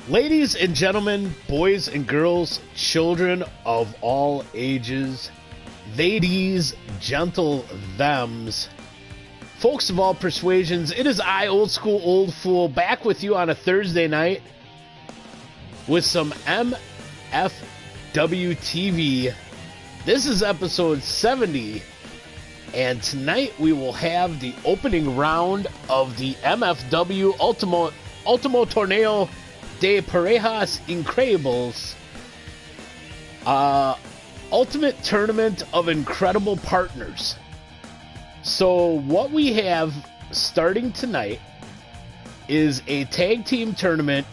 Ladies and gentlemen, boys and girls, children of all ages, they, these, gentle thems, folks of all persuasions, it is I, Old School Old Fool, back with you on a Thursday night with some MFW TV. This is episode 70, and tonight we will have the opening round of the MFW Ultimo Torneo de Parejas Increibles, ultimate tournament of incredible partners. So what we have starting tonight is a tag team tournament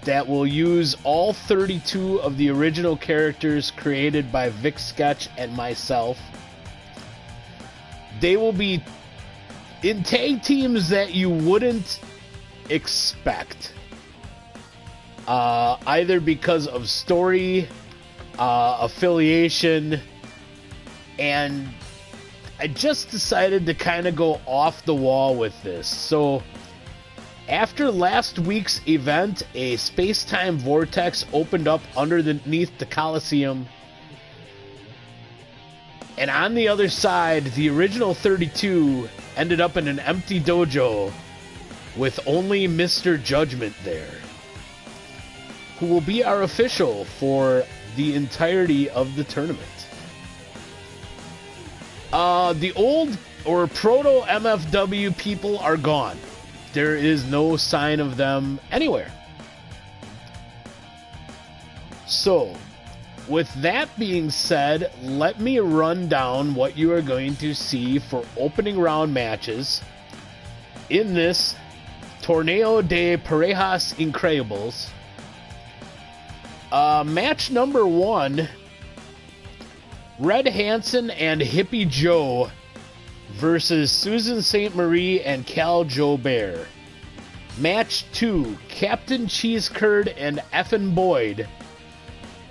that will use all 32 of the original characters created by Vic Sketch and myself. They will be in tag teams that you wouldn't expect. Either because of story, affiliation, and I just decided to kind of go off the wall with this. So, after last week's event, a space-time vortex opened up underneath the Coliseum, and on the other side, the original 32 ended up in an empty dojo with only Mr. Judgment there, who will be our official for the entirety of the tournament. The old or proto MFW people are gone. There is no sign of them anywhere. So, with that being said, let me run down what you are going to see for opening round matches in this Torneo de Parejas Increibles. Match number 1, Red Hansen and Hippie Joe versus Susan St. Marie and Cal Joubert. Match 2, Captain Cheese Curd and Effin Boyd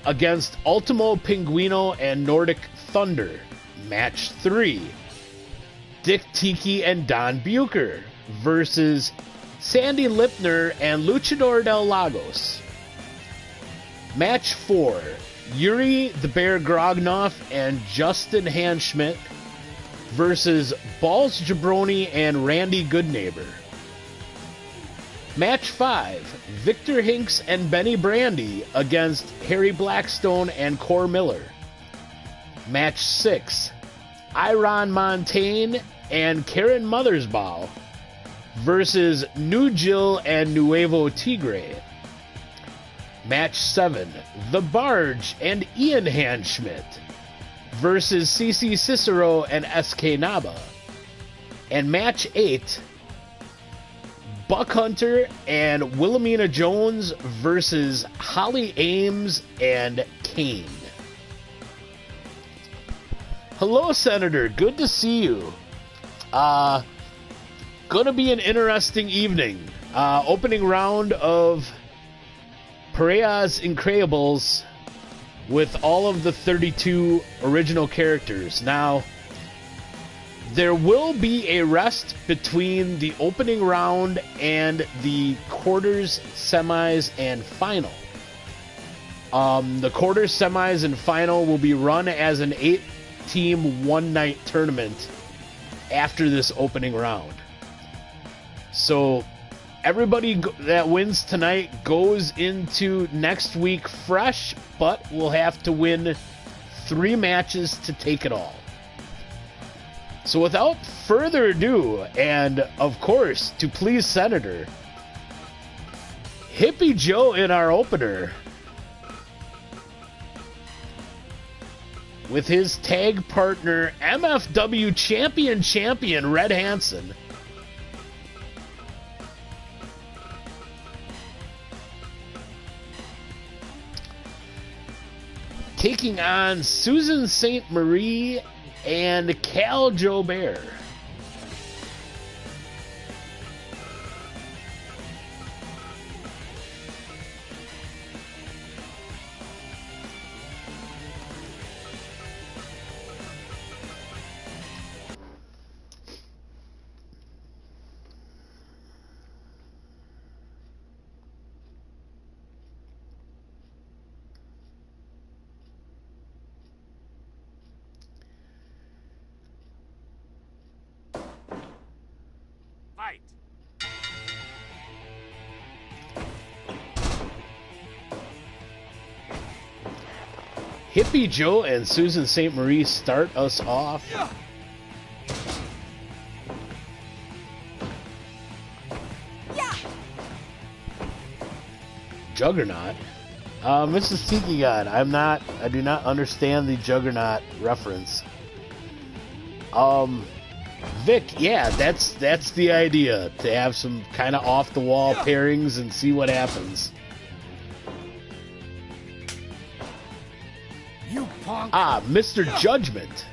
against Ultimo Pinguino and Nordic Thunder. Match 3, Dick Tiki and Don Bucher versus Sandy Lipner and Luchador del Lagos. Match 4, Yuri the Bear Grognoff and Justin Hanschmidt versus Balls Jabroni and Randy Goodneighbor. Match 5, Victor Hinks and Benny Brandy against Harry Blackstone and Cor Miller. Match 6, Iron Montaigne and Karen Mothersbaugh versus New Jill and Nuevo Tigre. Match 7, The Barge and Ian Hanschmidt versus CC Cicero and SK Naba. And match 8, Buck Hunter and Wilhelmina Jones versus Holly Ames and Kane. Hello, Senator. Good to see you. Gonna be an interesting evening. Opening round of Parejas Increibles with all of the 32 original characters. Now, there will be a rest between the opening round and the quarters, semis, and final. The quarters, semis, and final will be run as an 8-team one-night tournament after this opening round. So, everybody that wins tonight goes into next week fresh, but will have to win 3 matches to take it all. So without further ado, and of course, to please Senator, Hippie Joe in our opener with his tag partner, MFW champion Red Hansen. Taking on Susan St. Marie and Cal Joubert. Fight! Hippie Joe and Susan St. Marie start us off. Juggernaut. Mrs. Tiki God, I do not understand the Juggernaut reference. Vic, yeah, that's the idea, to have some kind of off-the-wall pairings and see what happens. You punk! Ah, Mr. Judgment.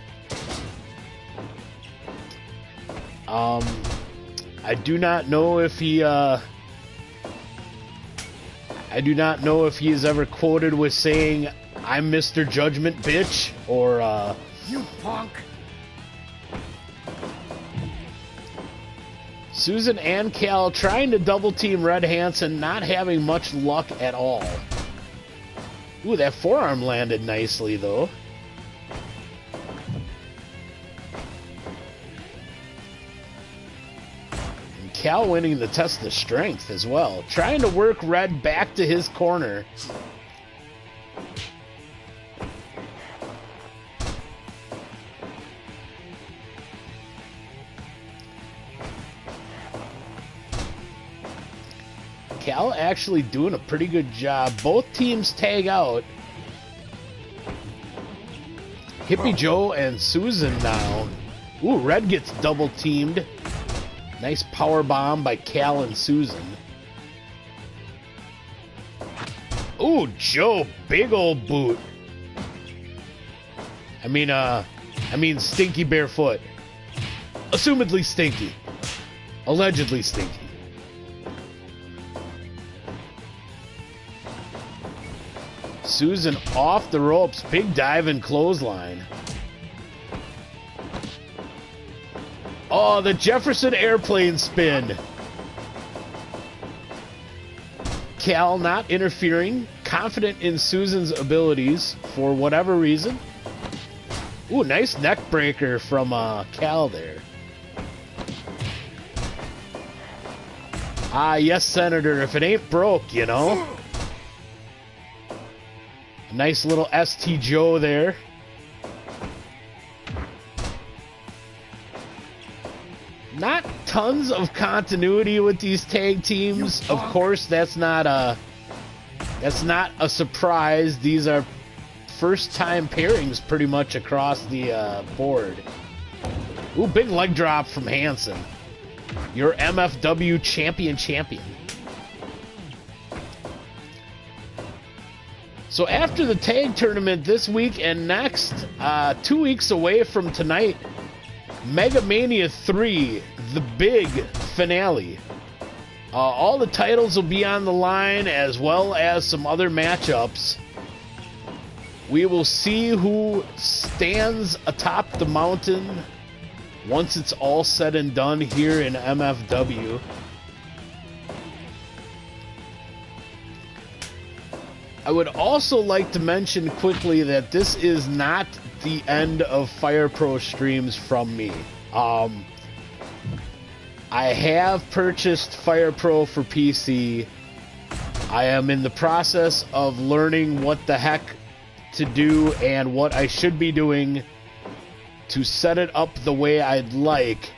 I do not know if he, I do not know if he is ever quoted with saying, "I'm Mr. Judgment, bitch," or, You punk! Susan and Cal trying to double team Red Hansen, not having much luck at all. Ooh, that forearm landed nicely, though. And Cal winning the test of strength as well. Trying to work Red back to his corner. Cal actually doing a pretty good job. Both teams tag out. Hippie Joe and Susan now. Ooh, Red gets double teamed. Nice power bomb by Cal and Susan. Ooh, Joe, big old boot. I mean Stinky Barefoot. Assumedly stinky. Allegedly stinky. Susan off the ropes, big dive and clothesline. Oh, the Jefferson airplane spin. Cal not interfering, confident in Susan's abilities for whatever reason. Ooh, nice neck breaker from Cal there. Ah, yes, Senator, if it ain't broke, you know. A nice little ST Joe there. Not tons of continuity with these tag teams. Of course, that's not a surprise. These are first-time pairings pretty much across the board. Ooh, big leg drop from Hansen. Your MFW champion. So after the tag tournament this week and next, 2 weeks away from tonight, Mega Mania 3, the big finale. All the titles will be on the line, as well as some other matchups. We will see who stands atop the mountain once it's all said and done here in MFW. I would also like to mention quickly that this is not the end of Fire Pro streams from me. I have purchased Fire Pro for PC. I am in the process of learning what the heck to do and what I should be doing to set it up the way I'd like.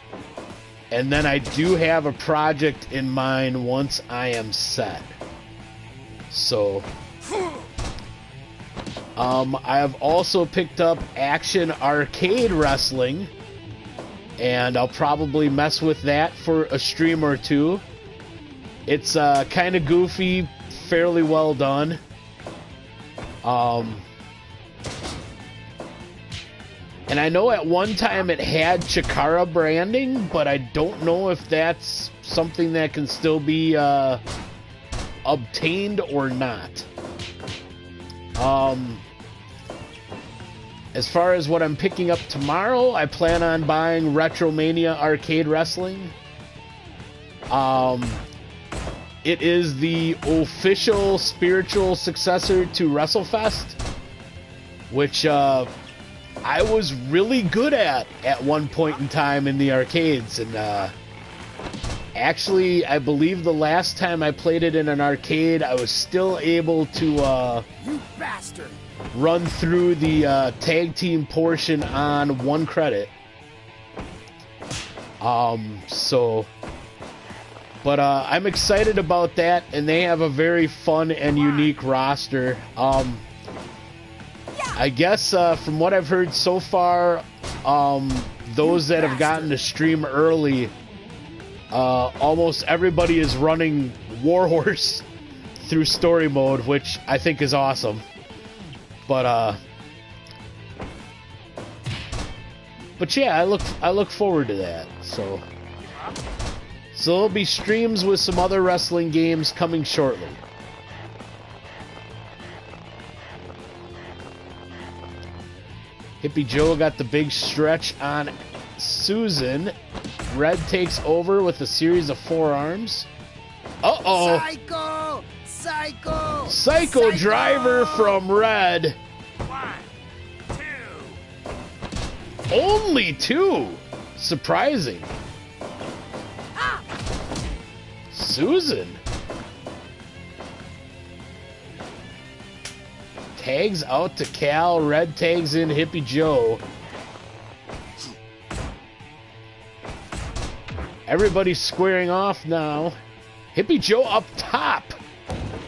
And then I do have a project in mind once I am set. So I have also picked up Action Arcade Wrestling, and I'll probably mess with that for a stream or two. It's kind of goofy, fairly well done. And I know at one time it had Chikara branding, but I don't know if that's something that can still be obtained or not. As far as what I'm picking up tomorrow, I plan on buying Retromania Arcade Wrestling. It is the official spiritual successor to WrestleFest, which I was really good at one point in time in the arcades, and Actually, I believe the last time I played it in an arcade, I was still able to You bastard! run through the tag team portion on 1 credit. But I'm excited about that, and they have a very fun and unique roster. I guess from what I've heard so far, those that have gotten to stream early, almost everybody is running Warhorse through story mode, which I think is awesome. But yeah, I look forward to that. So there'll be streams with some other wrestling games coming shortly. Hippie Joe got the big stretch on Susan. Red takes over with a series of forearms. Uh-oh. Psycho! Psycho! Psycho driver from Red. 1, 2. Only 2. Surprising. Ah! Susan. Tags out to Cal. Red tags in Hippie Joe. Everybody's squaring off now. Hippie Joe up top.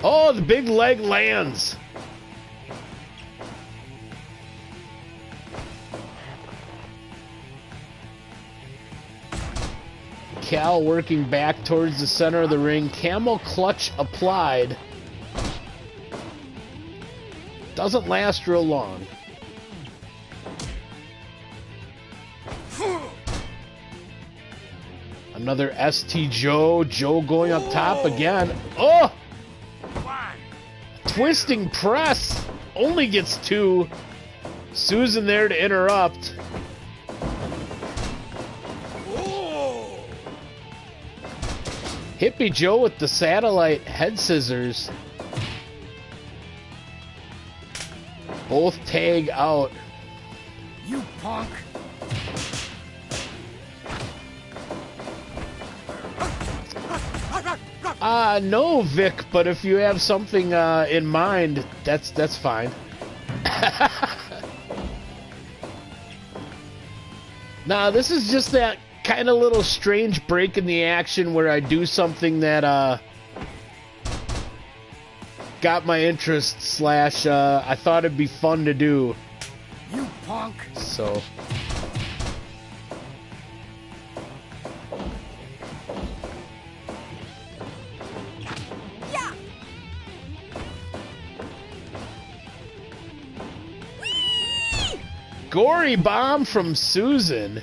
Oh, the big leg lands. Cal working back towards the center of the ring. Camel clutch applied. Doesn't last real long. Another ST Joe. Joe going up top again. Oh! 1. Twisting press. Only gets 2. Susan there to interrupt. Oh! Hippie Joe with the satellite head scissors. Both tag out. You punk! No, Vic, but if you have something in mind, that's fine. Nah, this is just that kind of little strange break in the action where I do something that got my interest / I thought it'd be fun to do. You punk! So Yeah! gory bomb from Susan.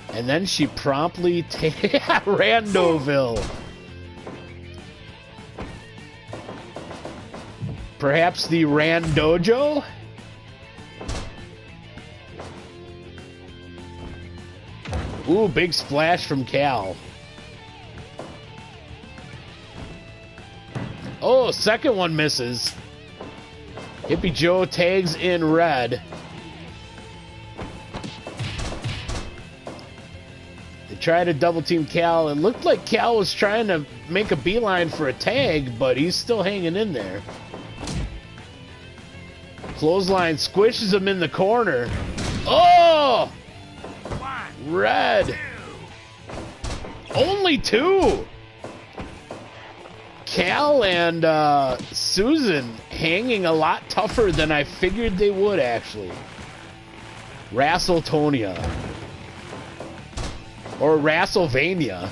And then she promptly Randoville. Perhaps the Randojo? Ooh, big splash from Cal. Oh, second one misses. Hippie Joe tags in Red. They try to double team Cal. It looked like Cal was trying to make a beeline for a tag, but he's still hanging in there. Clothesline squishes him in the corner. Oh! Red. Only 2. Cal and Susan hanging a lot tougher than I figured they would, actually. Wrestletonia. Or Wrestlevania.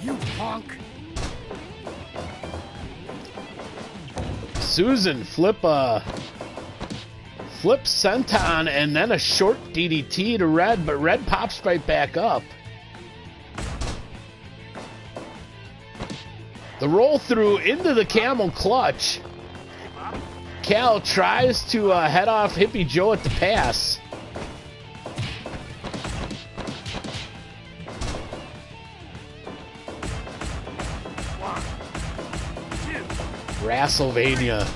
You punk! Susan flip senton and then a short DDT to Red, but Red pops right back up. The roll through into the camel clutch. Cal tries to head off Hippie Joe at the pass. Wrestlevania.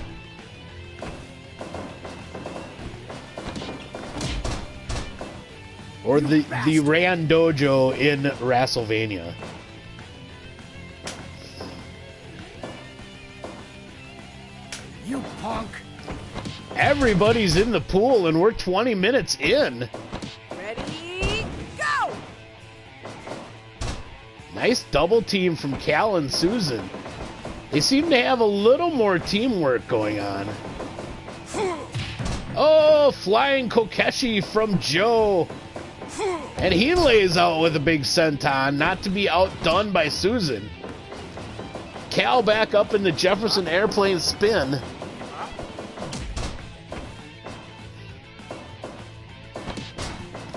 Or the Rand Dojo in WrestleMania. You punk. Everybody's in the pool and we're 20 minutes in. Ready, go! Nice double team from Cal and Susan. They seem to have a little more teamwork going on. Oh, flying Kokeshi from Joe. And he lays out with a big senton, not to be outdone by Susan. Cal back up in the Jefferson airplane spin.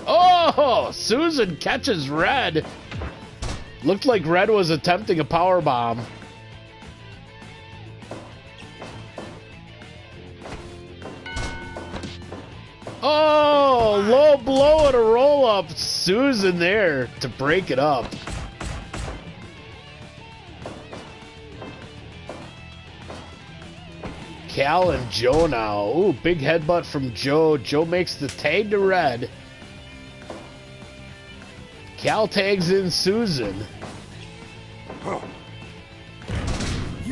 Oh, Susan catches Red. Looked like Red was attempting a power bomb. Oh, low blow and a roll up. Susan there to break it up. Cal and Joe now. Ooh, big headbutt from Joe. Joe makes the tag to Red. Cal tags in Susan.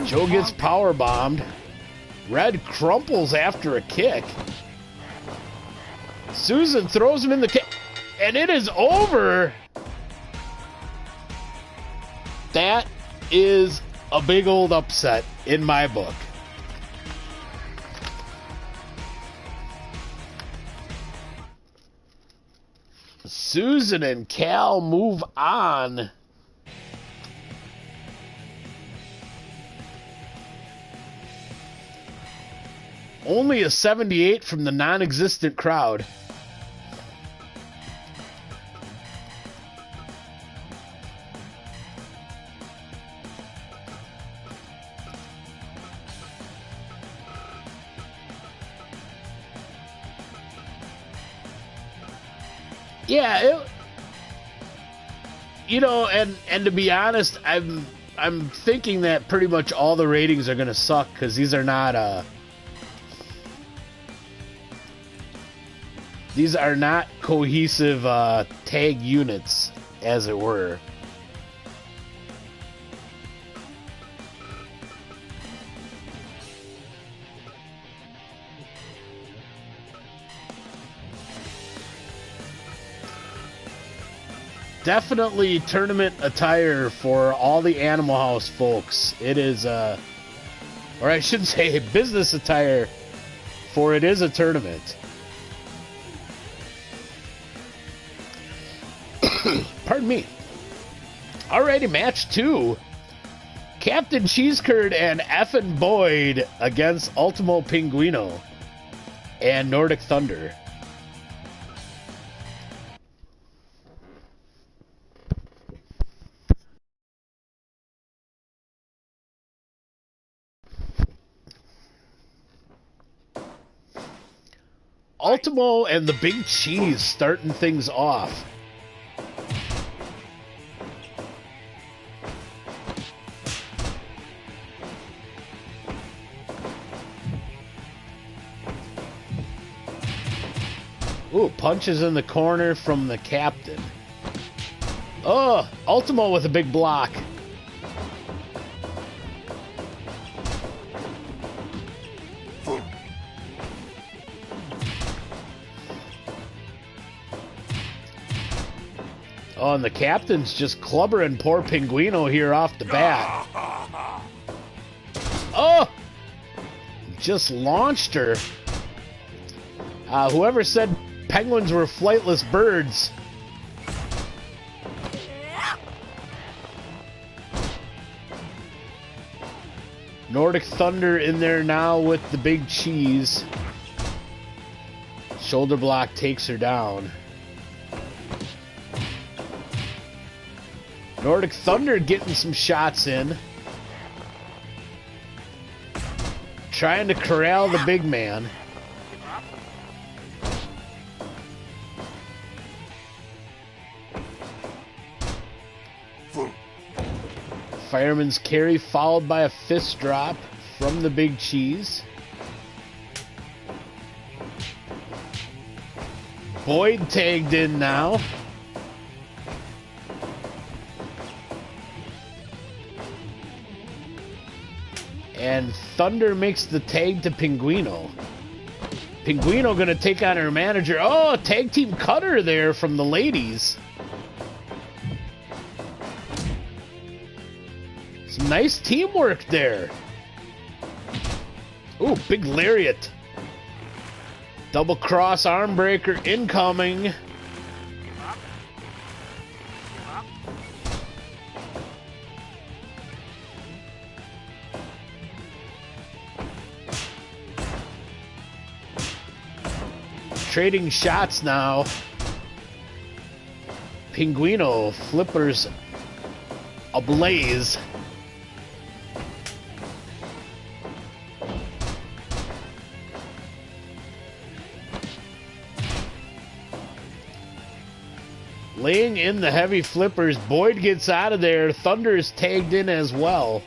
Joe gets power bombed. Red crumples after a kick. Susan throws him in the kick, and it is over. That is a big old upset in my book. Susan and Cal move on. Only a 78 from the non-existent crowd. Yeah, you know, and to be honest, I'm thinking that pretty much all the ratings are gonna suck because these are not cohesive tag units, as it were. Definitely tournament attire for all the Animal House folks. It is, or I should say business attire, for it is a tournament. Pardon me. Alrighty, match 2. Captain Cheesecurd and Effin' Boyd against Ultimo Pinguino and Nordic Thunder. Ultimo and the Big Cheese starting things off. Ooh, punches in the corner from the captain. Oh, Ultimo with a big block. Oh, and the captain's just clubbering poor Pinguino here off the bat. Oh! Just launched her. Whoever said penguins were flightless birds. Nordic Thunder in there now with the Big Cheese. Shoulder block takes her down. Nordic Thunder getting some shots in. Trying to corral the big man. Fireman's carry followed by a fist drop from the Big Cheese. Boyd tagged in now. And Thunder makes the tag to Pinguino. Pinguino gonna take on her manager. Oh, tag team cutter there from the ladies. Some nice teamwork there. Ooh, big lariat. Double cross arm breaker incoming. Trading shots now. Pinguino flippers ablaze. Laying in the heavy flippers. Boyd gets out of there. Thunder is tagged in as well.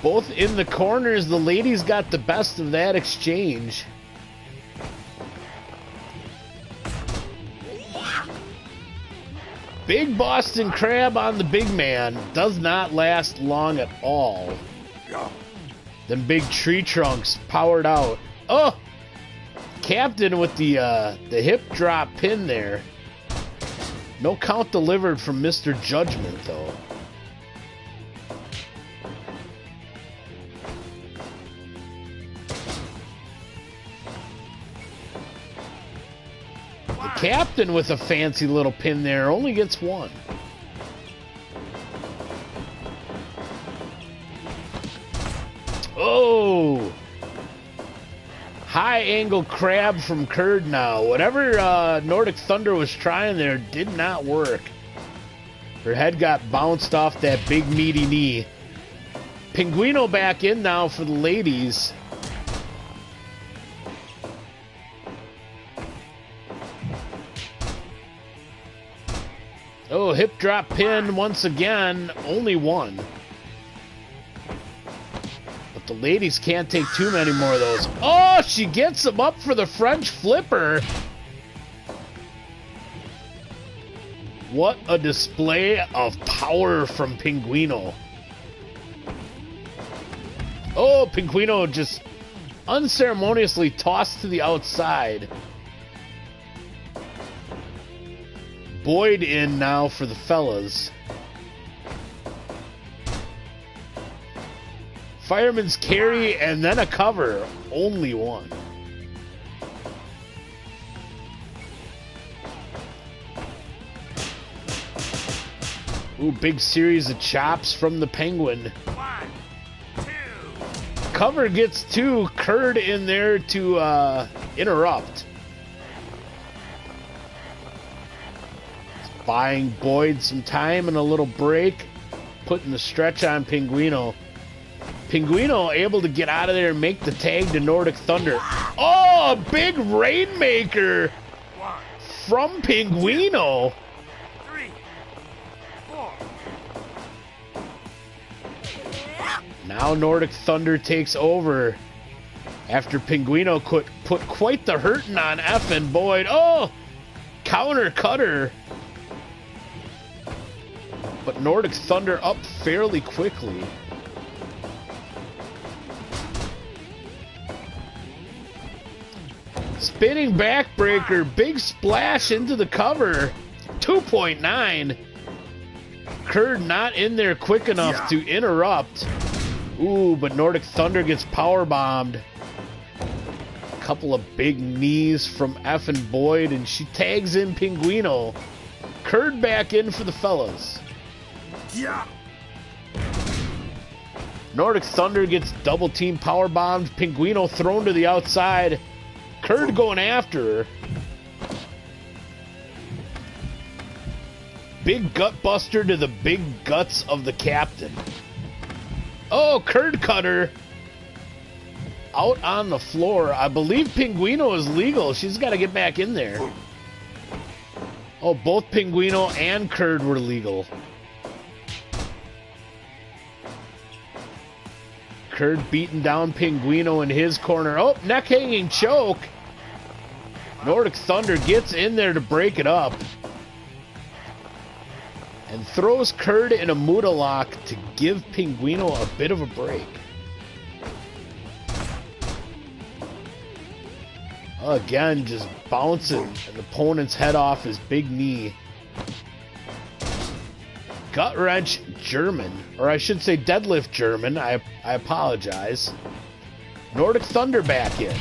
Both in the corners, the ladies got the best of that exchange. Big Boston Crab on the big man. Does not last long at all. Them big tree trunks powered out. Oh! Captain with the hip drop pin there. No count delivered from Mr. Judgment, though. Captain with a fancy little pin there only gets one. Oh! High angle crab from Curd now. Whatever Nordic Thunder was trying there did not work. Her head got bounced off that big meaty knee. Pinguino back in now for the ladies. Oh, hip drop pin once again. Only one. But the ladies can't take too many more of those. Oh, she gets him up for the French flipper. What a display of power from Pinguino. Oh, Pinguino just unceremoniously tossed to the outside. Boyd in now for the fellas. Fireman's carry and then a cover. Only one. Ooh, big series of chops from the Penguin. 1, 2. Cover gets two. Curd in there to interrupt. Buying Boyd some time and a little break. Putting the stretch on Pinguino. Pinguino able to get out of there and make the tag to Nordic Thunder. Oh, a big Rainmaker 1, from Pinguino. 3, 4. Now Nordic Thunder takes over. After Pinguino put quite the hurting on effing Boyd. Oh, counter cutter. But Nordic Thunder up fairly quickly. Spinning backbreaker, big splash into the cover. 2.9. Curd not in there quick enough to interrupt. Ooh, but Nordic Thunder gets power bombed. A couple of big knees from effing Boyd, and she tags in Pinguino. Curd back in for the fellas. Yeah. Nordic Thunder gets double team power bombed. Pinguino thrown to the outside. Curd going after her. Big gut buster to the big guts of the captain. Oh, Curd cutter. Out on the floor. I believe Pinguino is legal. She's got to get back in there. Oh, both Pinguino and Curd were legal. Curd beating down Pinguino in his corner. Oh, neck hanging choke. Nordic Thunder gets in there to break it up. And throws Curd in a Muda lock to give Pinguino a bit of a break. Again, just bouncing an opponent's head off his big knee. Gut wrench German, or I should say deadlift German. I apologize. Nordic Thunder back in.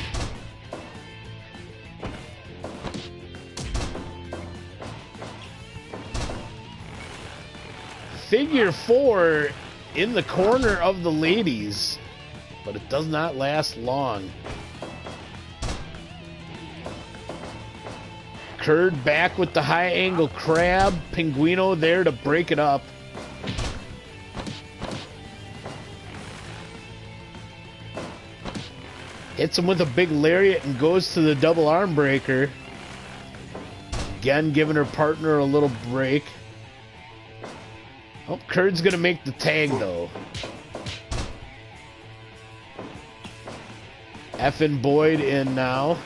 Figure 4 in the corner of the ladies, but it does not last long. Curd back with the high angle crab. Pinguino there to break it up. Hits him with a big lariat and goes to the double arm breaker. Again, giving her partner a little break. Oh, Curd's gonna make the tag though. Effin' Boyd in now.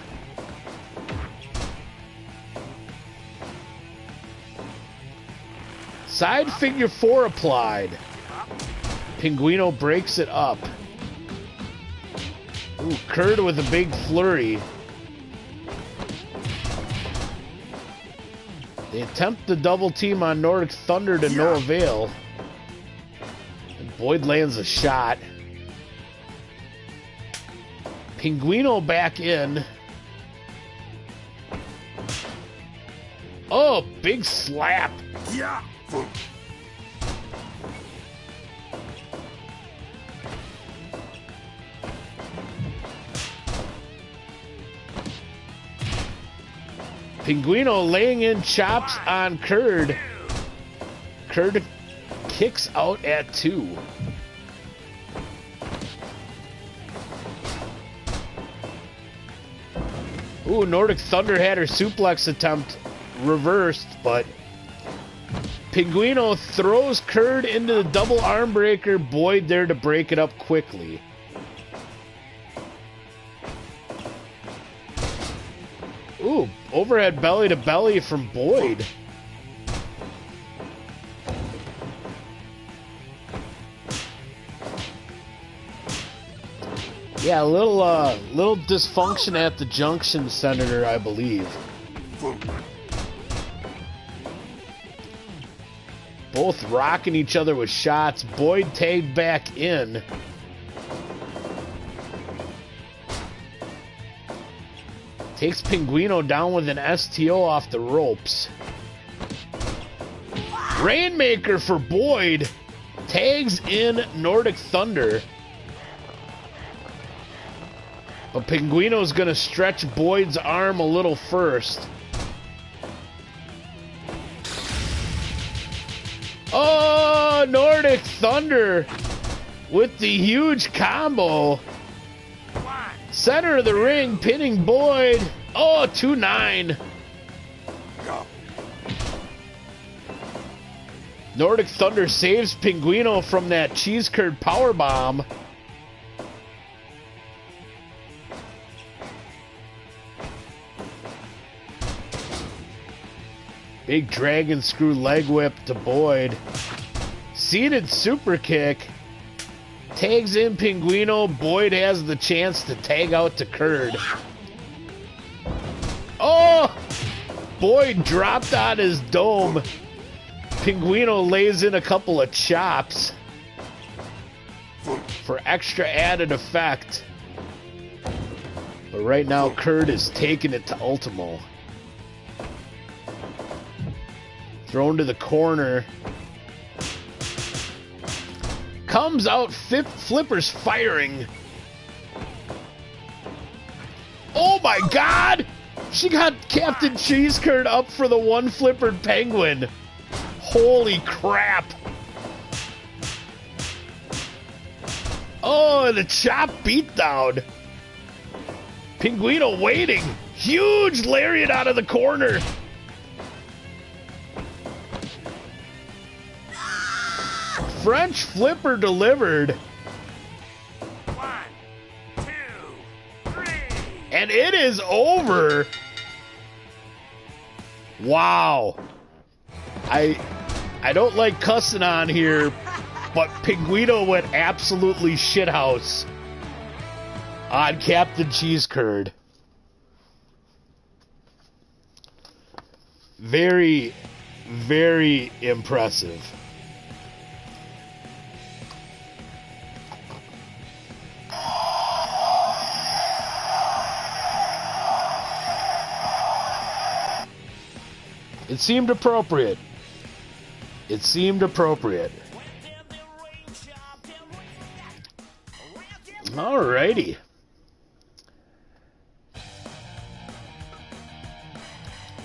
Side figure 4 applied. Pinguino breaks it up. Ooh, Curd with a big flurry. They attempt the double team on Nordic Thunder to no avail. And Boyd lands a shot. Pinguino back in. Oh, big slap. Yeah. Pinguino laying in chops on Curd. Curd kicks out at 2. Ooh, Nordic Thunder had her suplex attempt reversed, but Pinguino throws Curd into the double arm breaker. Boyd there to break it up quickly. Ooh, overhead belly to belly from Boyd. Yeah, a little dysfunction at the junction, Senator, I believe. Both rocking each other with shots. Boyd tagged back in. Takes Pinguino down with an STO off the ropes. Rainmaker for Boyd. Tags in Nordic Thunder. But Pinguino's going to stretch Boyd's arm a little first. Oh, Nordic Thunder with the huge combo. Center of the ring, pinning Boyd. Oh, 2-9. Nordic Thunder saves Pinguino from that cheese curd powerbomb. Big dragon screw leg whip to Boyd. Seated super kick. Tags in Pinguino. Boyd has the chance to tag out to Curd. Oh! Boyd dropped on his dome. Pinguino lays in a couple of chops for extra added effect. But right now, Curd is taking it to Ultimo. Thrown to the corner. Comes out, flippers firing. Oh my God! She got Captain Cheese Curd up for the one flippered penguin. Holy crap. Oh, the chop beatdown. Pinguino waiting. Huge lariat out of the corner. French flipper delivered. And it is over. Wow. I don't like cussing on here, but Pinguino went absolutely shithouse on Captain Cheese Curd. Very, very impressive. It seemed appropriate. It seemed appropriate. Alrighty.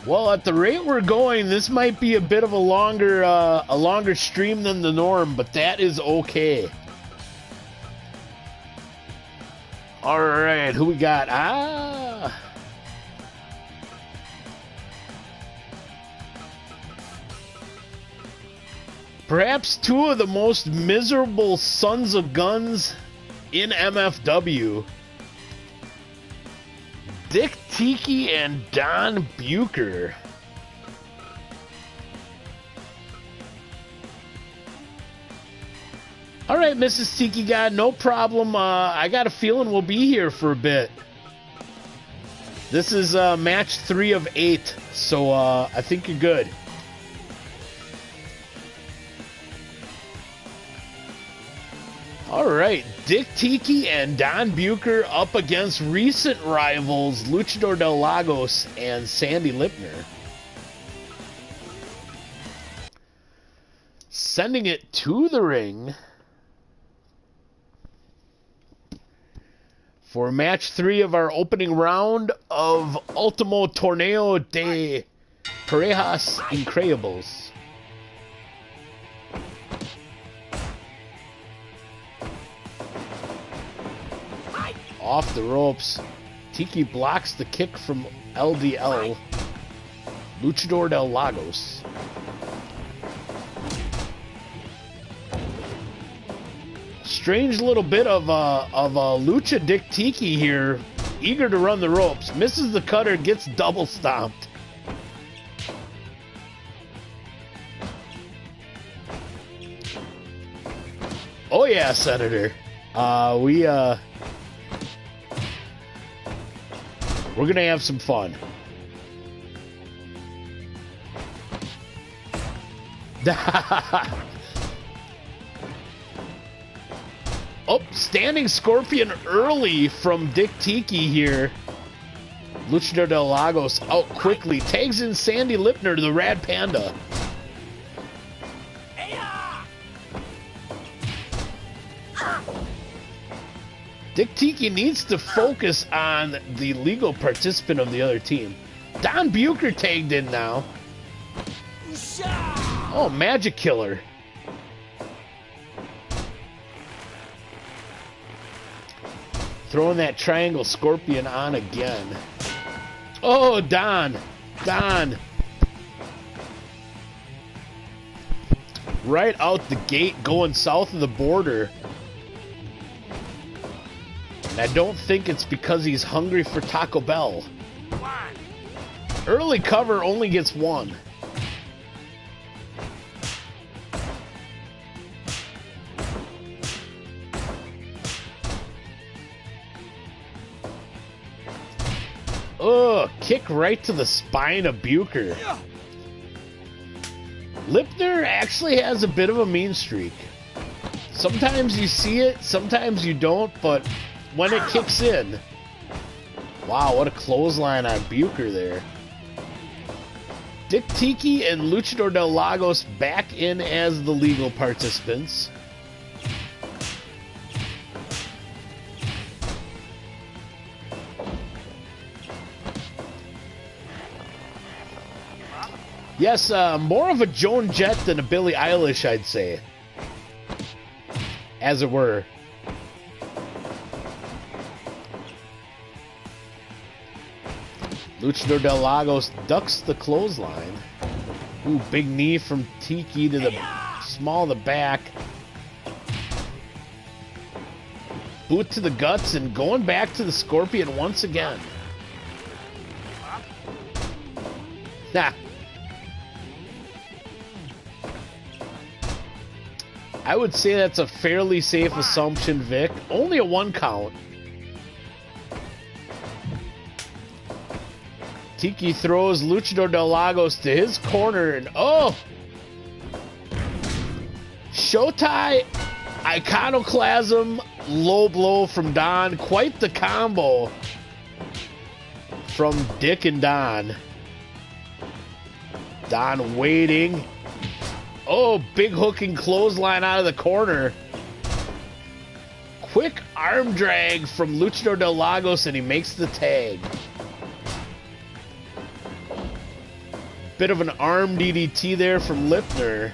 Well, at the rate we're going, this might be a bit of a longer stream than the norm, but that is okay. Alright, who we got? Perhaps two of the most miserable sons of guns in MFW. Dick Tiki and Don Bucher. Alright, Mrs. Tiki God, no problem. I got a feeling we'll be here for a bit. This is match 3 of 8, so I think you're good. Alright, Dick Tiki and Don Bucher up against recent rivals Luchador del Lagos and Sandy Lipner. Sending it to the ring for match 3 of our opening round of Ultimo Torneo de Parejas Increibles. Off the ropes. Tiki blocks the kick from LDL. Luchador del Lagos. Strange little bit of Lucha Dick Tiki here. Eager to run the ropes. Misses the cutter, gets double stomped. Oh yeah, Senator. We're gonna have some fun. Oh, standing scorpion early from Dick Tiki here. Luchador del Lagos out quickly. Tags in Sandy Lipner to the Rad Panda. Dick Tiki needs to focus on the legal participant of the other team. Don Bucher tagged in now. Oh, Magic Killer. Throwing that triangle scorpion on again. Oh, Don. Right out the gate, going south of the border. And I don't think it's because he's hungry for Taco Bell. Early cover only gets 1. Ugh, kick right to the spine of Bucher. Lipner actually has a bit of a mean streak. Sometimes you see it, sometimes you don't, but when it kicks in... Wow, what a clothesline on Bucher there. Dick Tiki and Luchador del Lagos back in as the legal participants. Yes, more of a Joan Jett than a Billie Eilish, I'd say. As it were. Luchador del Lagos ducks the clothesline. Ooh, big knee from Tiki to the small of the back. Boot to the guts and going back to the Scorpion once again. I would say that's a fairly safe assumption, Vic. Only a 1 count. Tiki throws Luchador Del Lagos to his corner, and oh! Showtie, Iconoclasm, low blow from Don. Quite the combo from Dick and Don. Don waiting. Oh, big hooking clothesline out of the corner. Quick arm drag from Luchador Del Lagos, and he makes the tag. Bit of an arm DDT there from Lipner.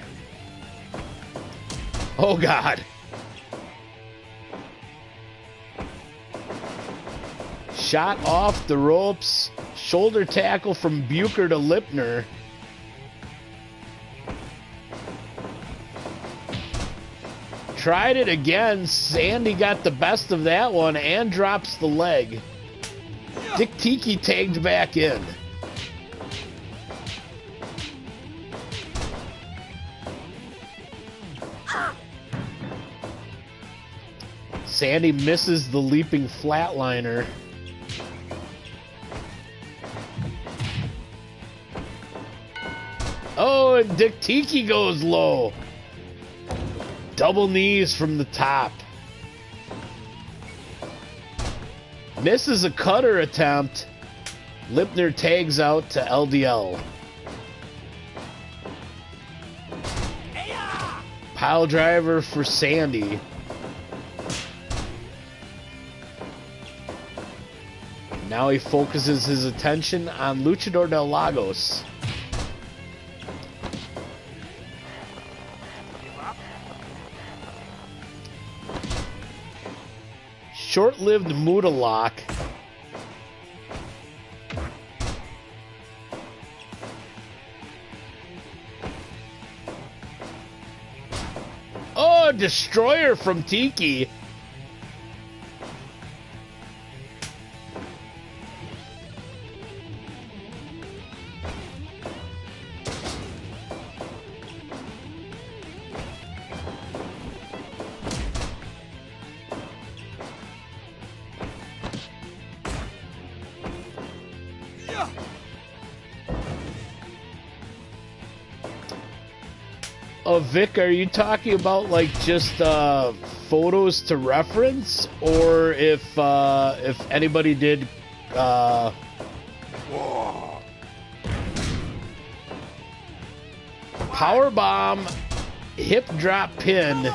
Oh, God. Shot off the ropes. Shoulder tackle from Bucher to Lipner. Tried it again. Sandy got the best of that one and drops the leg. Dick Tiki tagged back in. Sandy misses the leaping flatliner. Oh, and Dick Tiki goes low. Double knees from the top. Misses a cutter attempt. Lipner tags out to LDL. Pile driver for Sandy. Now he focuses his attention on Luchador Del Lagos. Short-lived Muda lock. Oh, destroyer from Tiki. Vic, are you talking about like just photos to reference, or if anybody did power bomb, hip drop pin,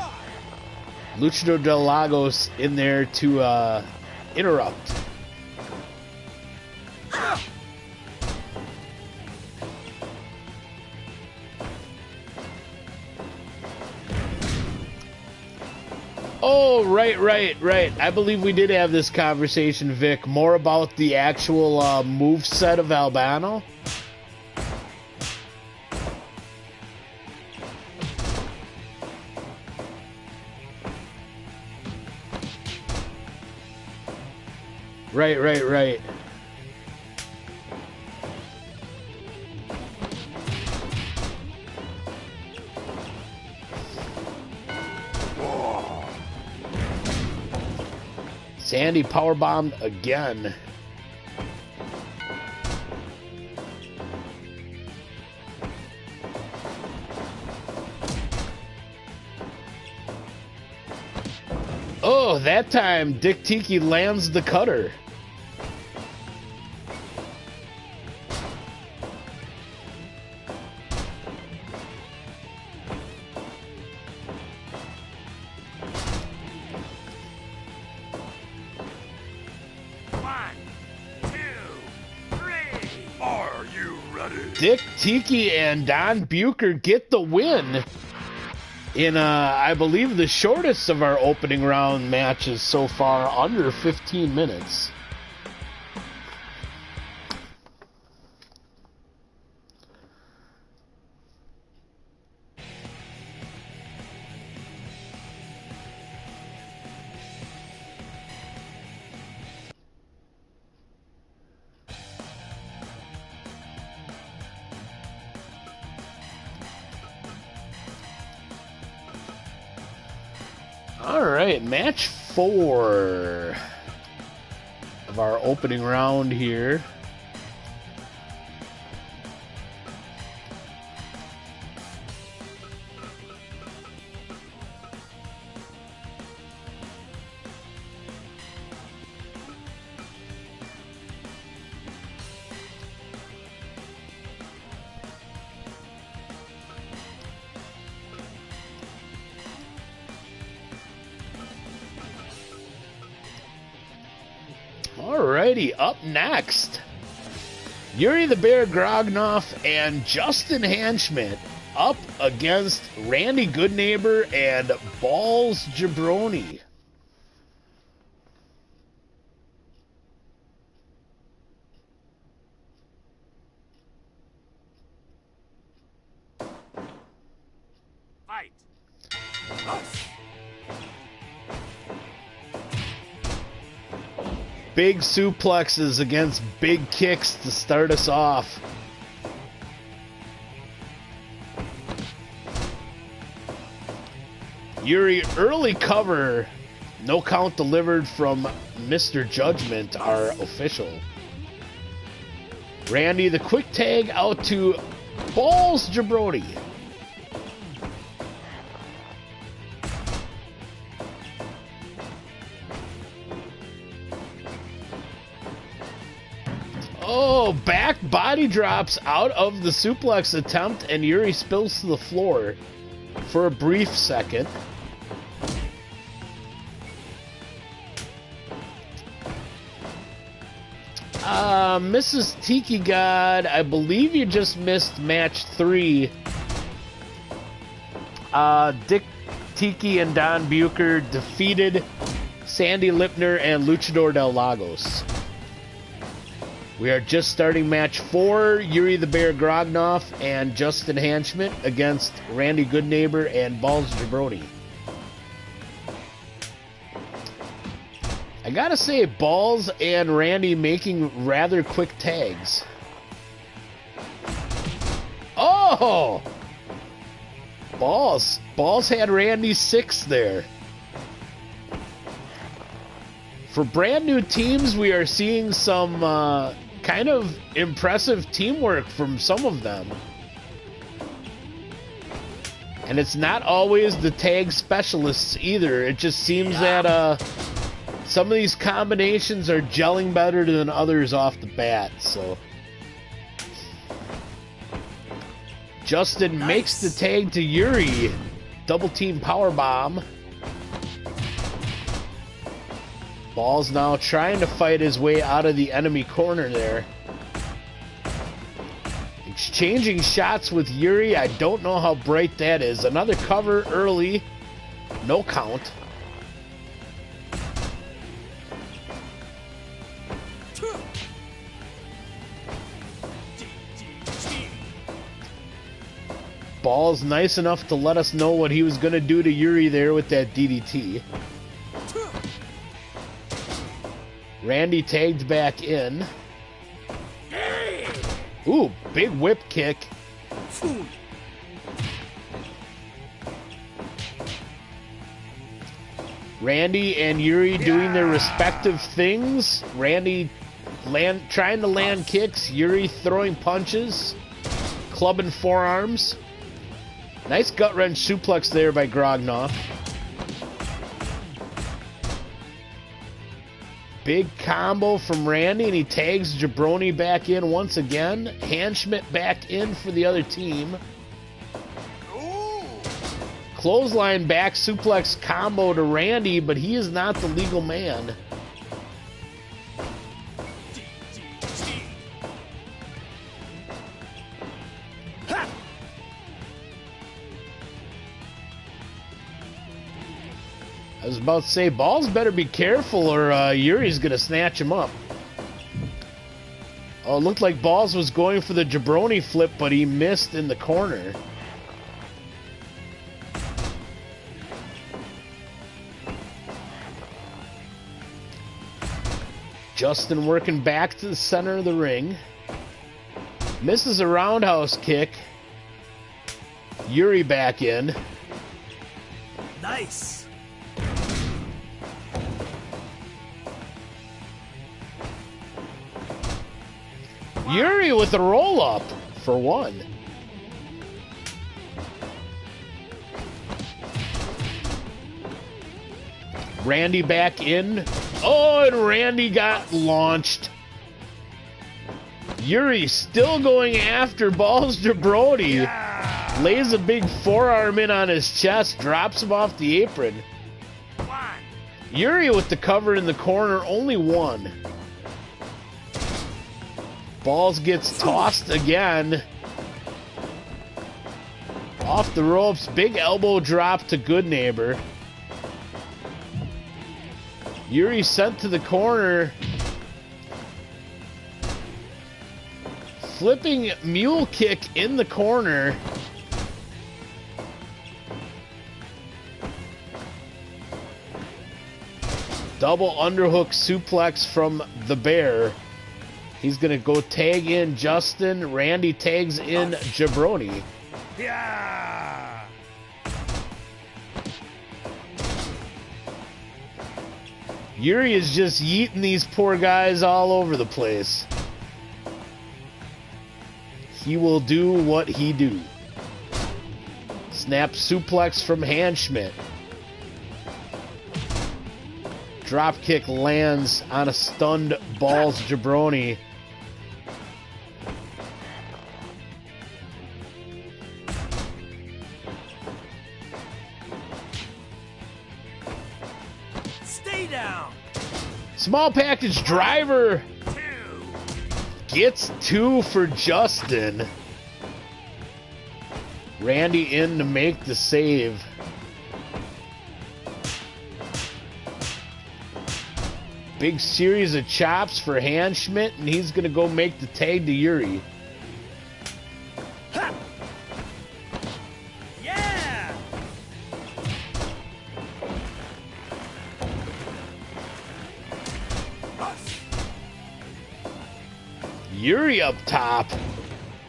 Luchador Del Lagos in there to interrupt? Oh, right. I believe we did have this conversation, Vic. More about the actual move set of Albano. Right. Sandy powerbombed again. Oh, that time Dick Tiki lands the cutter. Dick Tiki and Don Bucher get the win in, I believe, the shortest of our opening round matches so far, under 15 minutes. right, match 4 of our opening round here. Alrighty, up next, Yuri the Bear Grognoff and Justin Hanschmidt up against Randy Goodneighbor and Balls Jabroni. Fight. Big suplexes against big kicks to start us off. Yuri, early cover. No count delivered from Mr. Judgment, our official. Randy, the quick tag out to Balls Jabroni. Oh, back body drops out of the suplex attempt, and Yuri spills to the floor for a brief second. Mrs. Tiki God, I believe you just missed match 3. Dick Tiki and Don Bucher defeated Sandy Lipner and Luchador Del Lagos. We are just starting match 4, Yuri the Bear Grognoff and Justin Hanschmidt against Randy Goodneighbor and Balls Jabroni. I gotta say, Balls and Randy making rather quick tags. Oh! Balls had Randy 6 there. For brand new teams, we are seeing some kind of impressive teamwork from some of them. And it's not always the tag specialists either. It just seems that some of these combinations are gelling better than others off the bat. So Justin makes the tag to Yuri. Double team power bomb. Balls now trying to fight his way out of the enemy corner there. Exchanging shots with Yuri. I don't know how bright that is. Another cover early. No count. Balls nice enough to let us know what he was going to do to Yuri there with that DDT. Randy tagged back in. Ooh, big whip kick. Randy and Yuri doing their respective things. Randy trying to land kicks. Yuri throwing punches. Clubbing forearms. Nice gut wrench suplex there by Grognoff. Big combo from Randy, and he tags Jabroni back in once again. Hanschmidt back in for the other team. Ooh. Clothesline back suplex combo to Randy, but he is not the legal man. I was about to say, Balls better be careful or Yuri's going to snatch him up. Oh, it looked like Balls was going for the Jabroni flip, but he missed in the corner. Justin working back to the center of the ring. Misses a roundhouse kick. Yuri back in. Nice. Yuri with the roll up for one. Randy back in. Oh, and Randy got launched. Yuri still going after Balls Jabroni. Yeah. Lays a big forearm in on his chest, drops him off the apron. One. Yuri with the cover in the corner, only one. Balls gets tossed again. Off the ropes, big elbow drop to Good Neighbor. Yuri sent to the corner. Flipping mule kick in the corner. Double underhook suplex from the Bear. He's going to go tag in Justin. Randy tags in Jabroni. Yeah. Yuri is just yeeting these poor guys all over the place. He will do what he do. Snap suplex from Handschmidt. Drop kick lands on a stunned Balls Jabroni. Stay down. Small package driver. 2. Gets 2 for Justin. Randy in to make the save. Big series of chops for Handschmidt, and he's going to go make the tag to Yuri. Ha. Yeah. Yuri up top.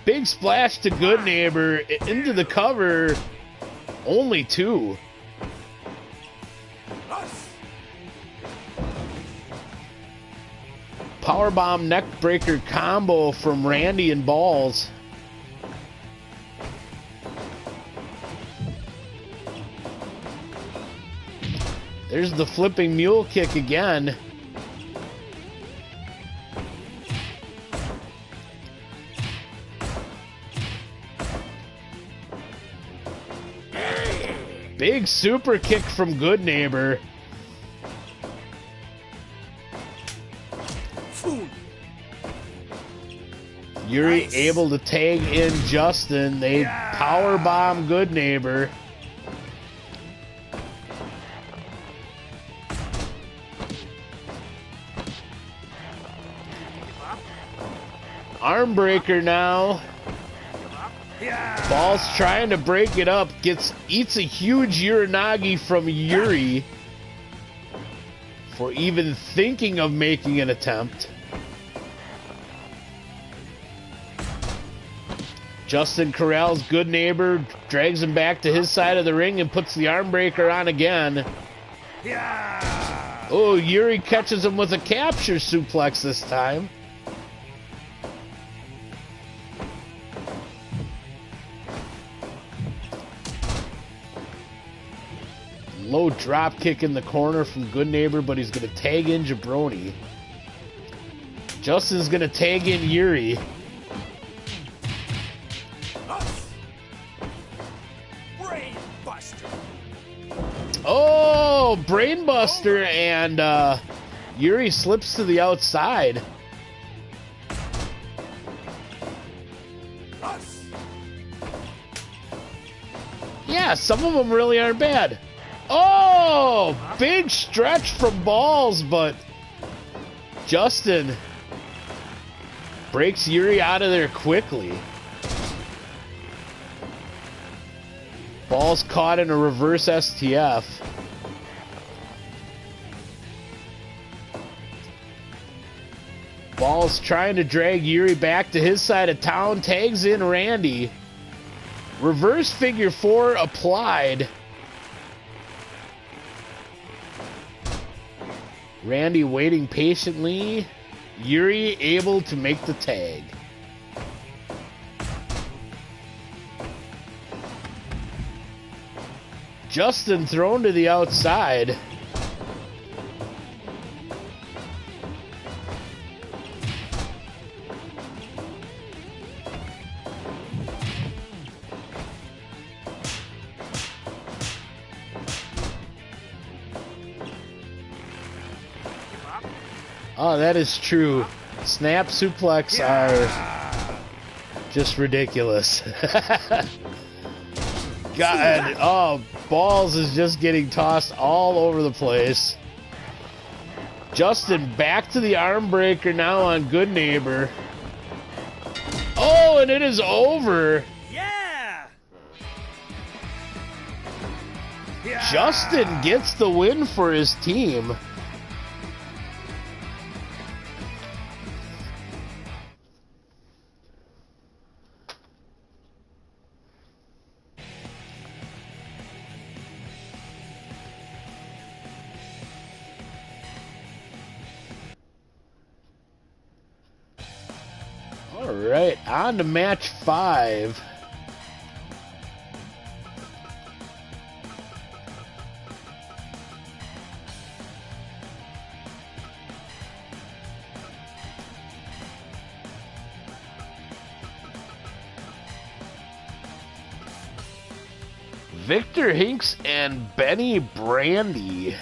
Big splash to Good Neighbor. Into the cover. Only 2. Powerbomb neckbreaker combo from Randy and Balls. There's the flipping mule kick again. Big super kick from Good Neighbor. Yuri Nice. able to tag in Justin. They power bomb Good Neighbor. Arm breaker now. Yeah. Balls trying to break it up. Eats a huge Uranagi from Yuri for even thinking of making an attempt. Justin corrals Good Neighbor, drags him back to his side of the ring and puts the arm breaker on again. Yeah. Oh, Yuri catches him with a capture suplex this time. Low drop kick in the corner from Good Neighbor, but he's going to tag in Jabroni. Justin's going to tag in Yuri. Oh, Brainbuster, and Yuri slips to the outside. Yeah, some of them really aren't bad. Oh, big stretch from Balls, but Justin breaks Yuri out of there quickly. Balls caught in a reverse STF. Balls trying to drag Yuri back to his side of town. Tags in Randy. Reverse figure 4 applied. Randy waiting patiently. Yuri able to make the tag. Justin thrown to the outside. Oh, that is true. Snap suplex are just ridiculous. God, oh, Balls is just getting tossed all over the place. Justin back to the arm breaker now on Good Neighbor. Oh, and it is over. Yeah! Justin gets the win for his team. All right, on to match 5. Victor Hinks and Benny Brandy.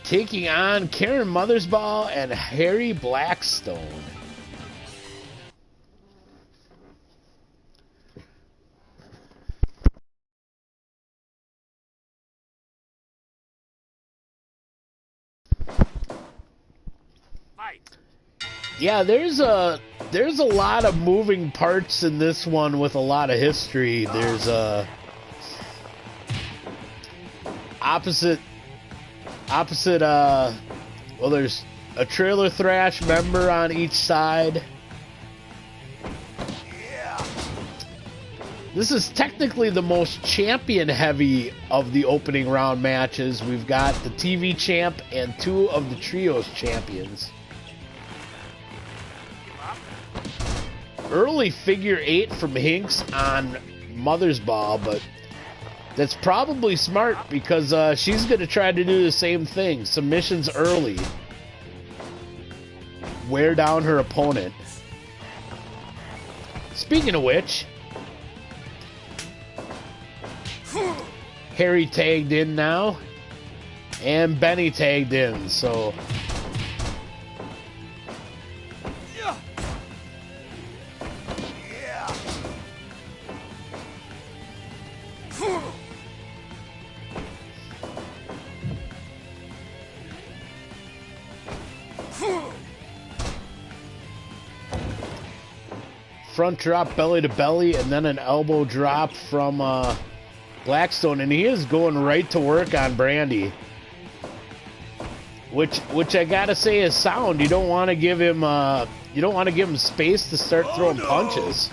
Taking on Karen Mothersbaugh and Harry Blackstone. Yeah, there's a lot of moving parts in this one with a lot of history. There's well, there's a Trailer Thrash member on each side. This is technically the most champion heavy of the opening round matches. We've got the TV champ and 2 of the trios champions. Early figure 8 from Hinks on Mothersbaugh, but that's probably smart because she's going to try to do the same thing. Submissions early. Wear down her opponent. Speaking of which, Harry tagged in now, and Benny tagged in, so... Front drop belly to belly, and then an elbow drop from Blackstone, and he is going right to work on Brandy, which I gotta say is sound. You don't want to give him space to start throwing punches.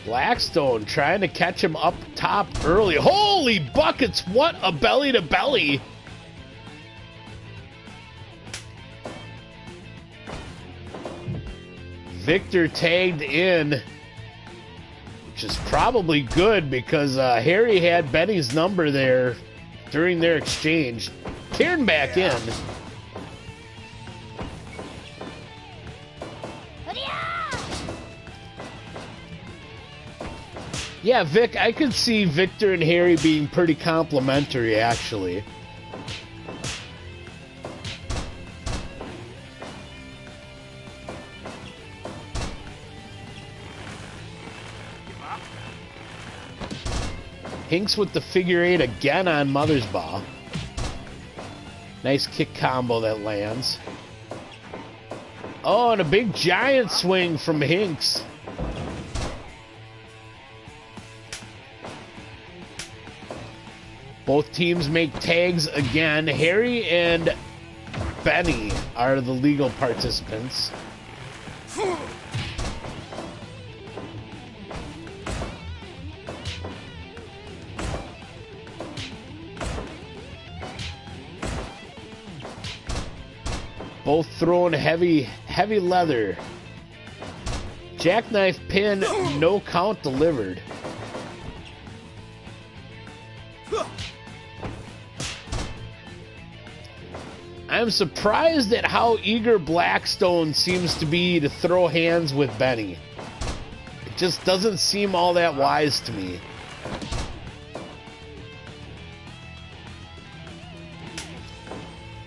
Blackstone trying to catch him up top early. Holy buckets! What a belly to belly! Victor tagged in, which is probably good because Harry had Benny's number there during their exchange. Karen back in. Yeah, Vic, I could see Victor and Harry being pretty complimentary, actually. Hinks with the figure 8 again on Mothersbaugh. Nice kick combo that lands. Oh, and a big giant swing from Hinks. Both teams make tags again. Harry and Benny are the legal participants. Both throwing heavy leather. Jackknife pin, no count delivered. I'm surprised at how eager Blackstone seems to be to throw hands with Benny. It just doesn't seem all that wise to me.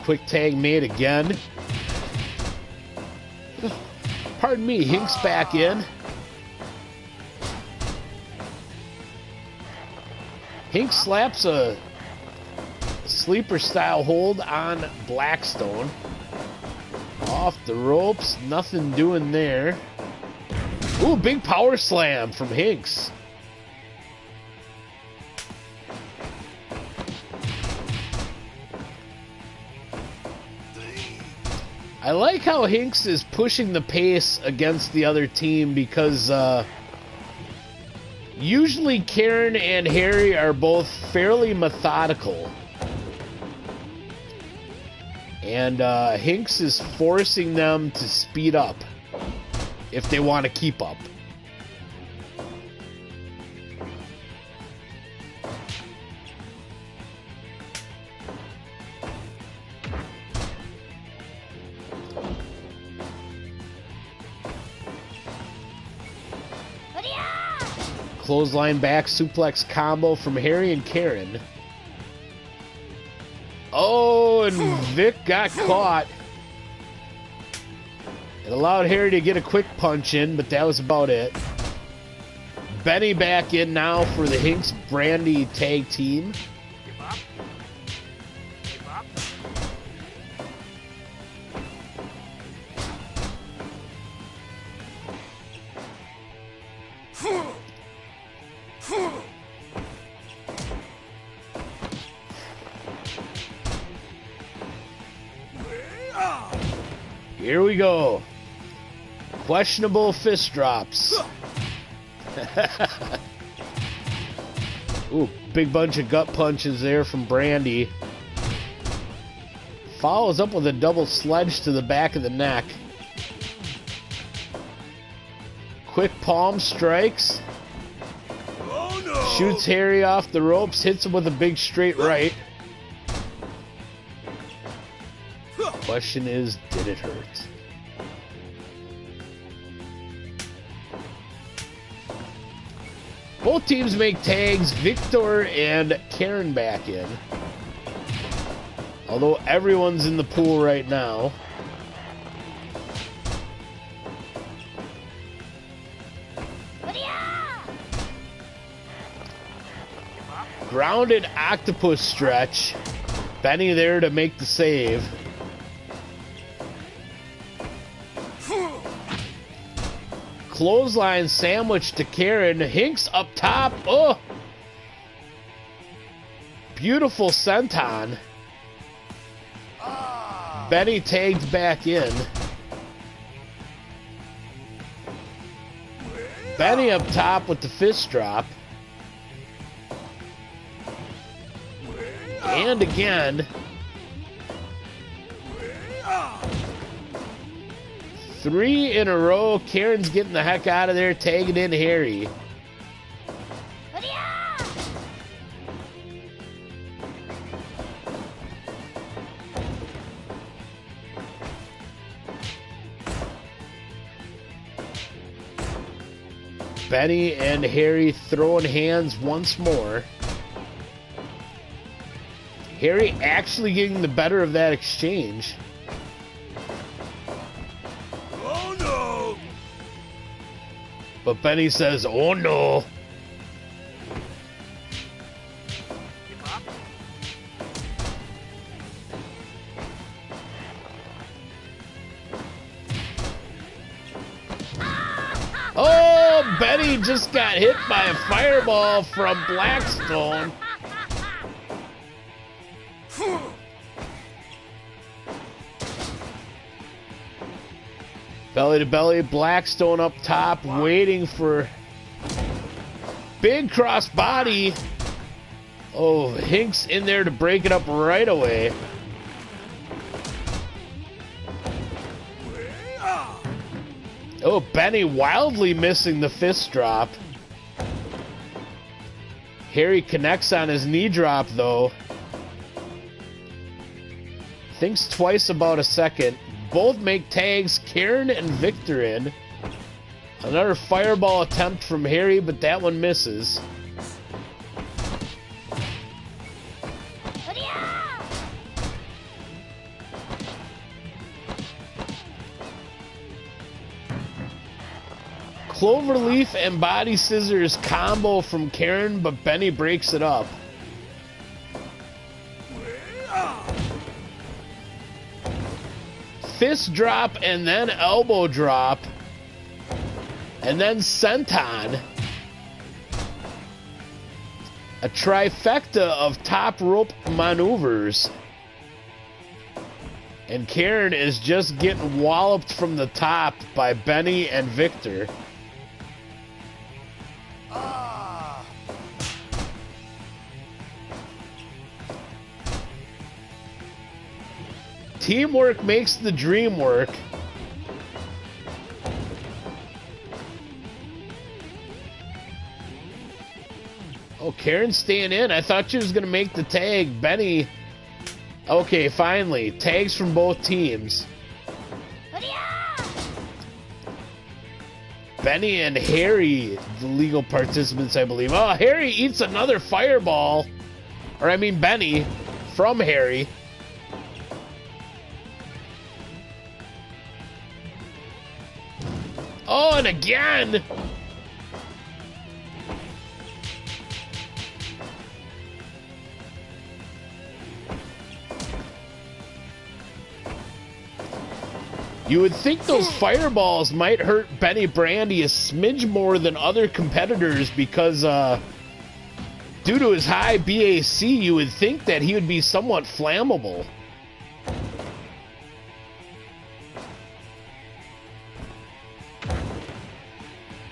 Quick tag made again. Pardon me, Hink's back in. Hink slaps a sleeper style hold on Blackstone. Off the ropes, nothing doing there. Ooh, big power slam from Hinks. I like how Hinks is pushing the pace against the other team because usually Karen and Harry are both fairly methodical. And Hinks is forcing them to speed up if they want to keep up. Clothesline back suplex combo from Harry and Karen. Oh, and Vic got caught. It allowed Harry to get a quick punch in, but that was about it. Benny back in now for the Hinks Brandy tag team. Give up. Give up. Here we go. Questionable fist drops. Ooh, big bunch of gut punches there from Brandy. Follows up with a double sledge to the back of the neck. Quick palm strikes. Oh no! Shoots Harry off the ropes, hits him with a big straight right. Question is, did it hurt? Both teams make tags, Victor and Karen back in. Although everyone's in the pool right now. Grounded octopus stretch. Benny there to make the save. Clothesline sandwich to Karen. Hinks up top. Oh! Beautiful senton. Benny tagged back in. Benny up top with the fist drop. And again. 3 in a row. Karen's getting the heck out of there, tagging in Harry. Benny and Harry throwing hands once more. Harry actually getting the better of that exchange. But Benny says, oh no. Oh, Benny just got hit by a fireball from Blackstone. Belly to belly, Blackstone up top, waiting for big cross body. Oh, Hinks in there to break it up right away. Oh, Benny wildly missing the fist drop. Harry connects on his knee drop, though. Thinks twice about a second. Both make tags, Karen and Victor in. Another fireball attempt from Harry, but that one misses. Cloverleaf and body scissors combo from Karen, but Benny breaks it up. Fist drop and then elbow drop. And then senton. A trifecta of top rope maneuvers. And Karen is just getting walloped from the top by Benny and Victor. Teamwork makes the dream work. Oh, Karen's staying in. I thought she was going to make the tag. Benny. Okay, finally. Tags from both teams. Benny and Harry, the legal participants, I believe. Oh, Harry eats another fireball. Or, I mean, Benny from Harry. Oh, and again! You would think those fireballs might hurt Benny Brandy a smidge more than other competitors because, due to his high BAC, you would think that he would be somewhat flammable.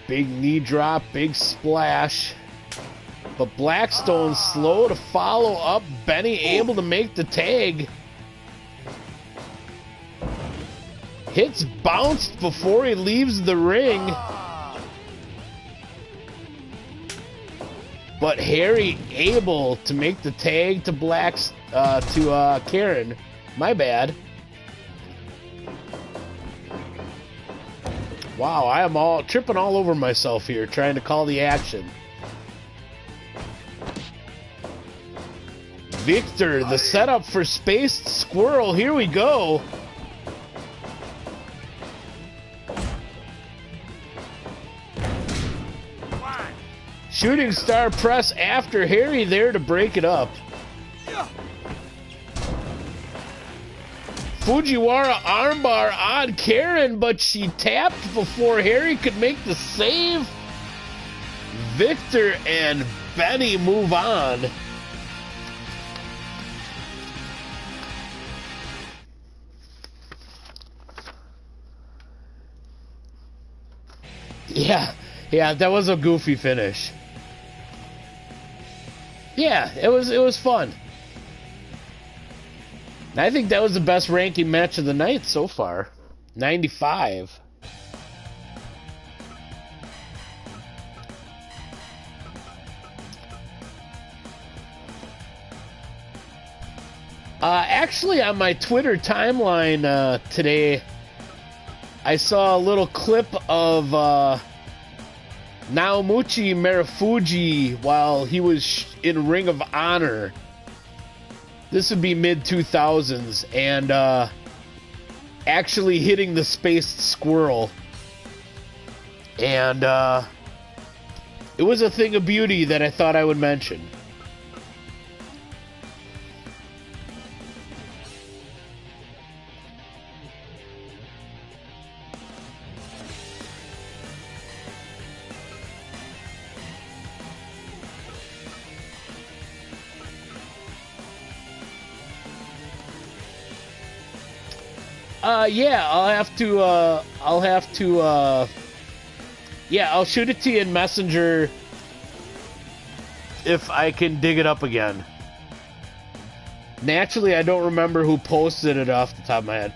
Big knee drop, big splash. But Blackstone's slow to follow up. Benny able to make the tag. Hits bounced before he leaves the ring. But Harry able to make the tag to Karen. My bad. Wow, I am all tripping all over myself here trying to call the action. Victor, the setup for Spaced Squirrel. Here we go. Shooting star press after Harry there to break it up. Fujiwara armbar on Karen, but she tapped before Harry could make the save. Victor and Benny move on. Yeah, that was a goofy finish. Yeah, it was fun. I think that was the best ranking match of the night so far. 95. Actually, on my Twitter timeline today, I saw a little clip of Naomuchi Marufuji while he was in Ring of Honor. This would be mid-2000s, and actually hitting the Spaced Squirrel. And it was a thing of beauty that I thought I would mention. Yeah, I'll shoot it to you in Messenger if I can dig it up again. Naturally, I don't remember who posted it off the top of my head.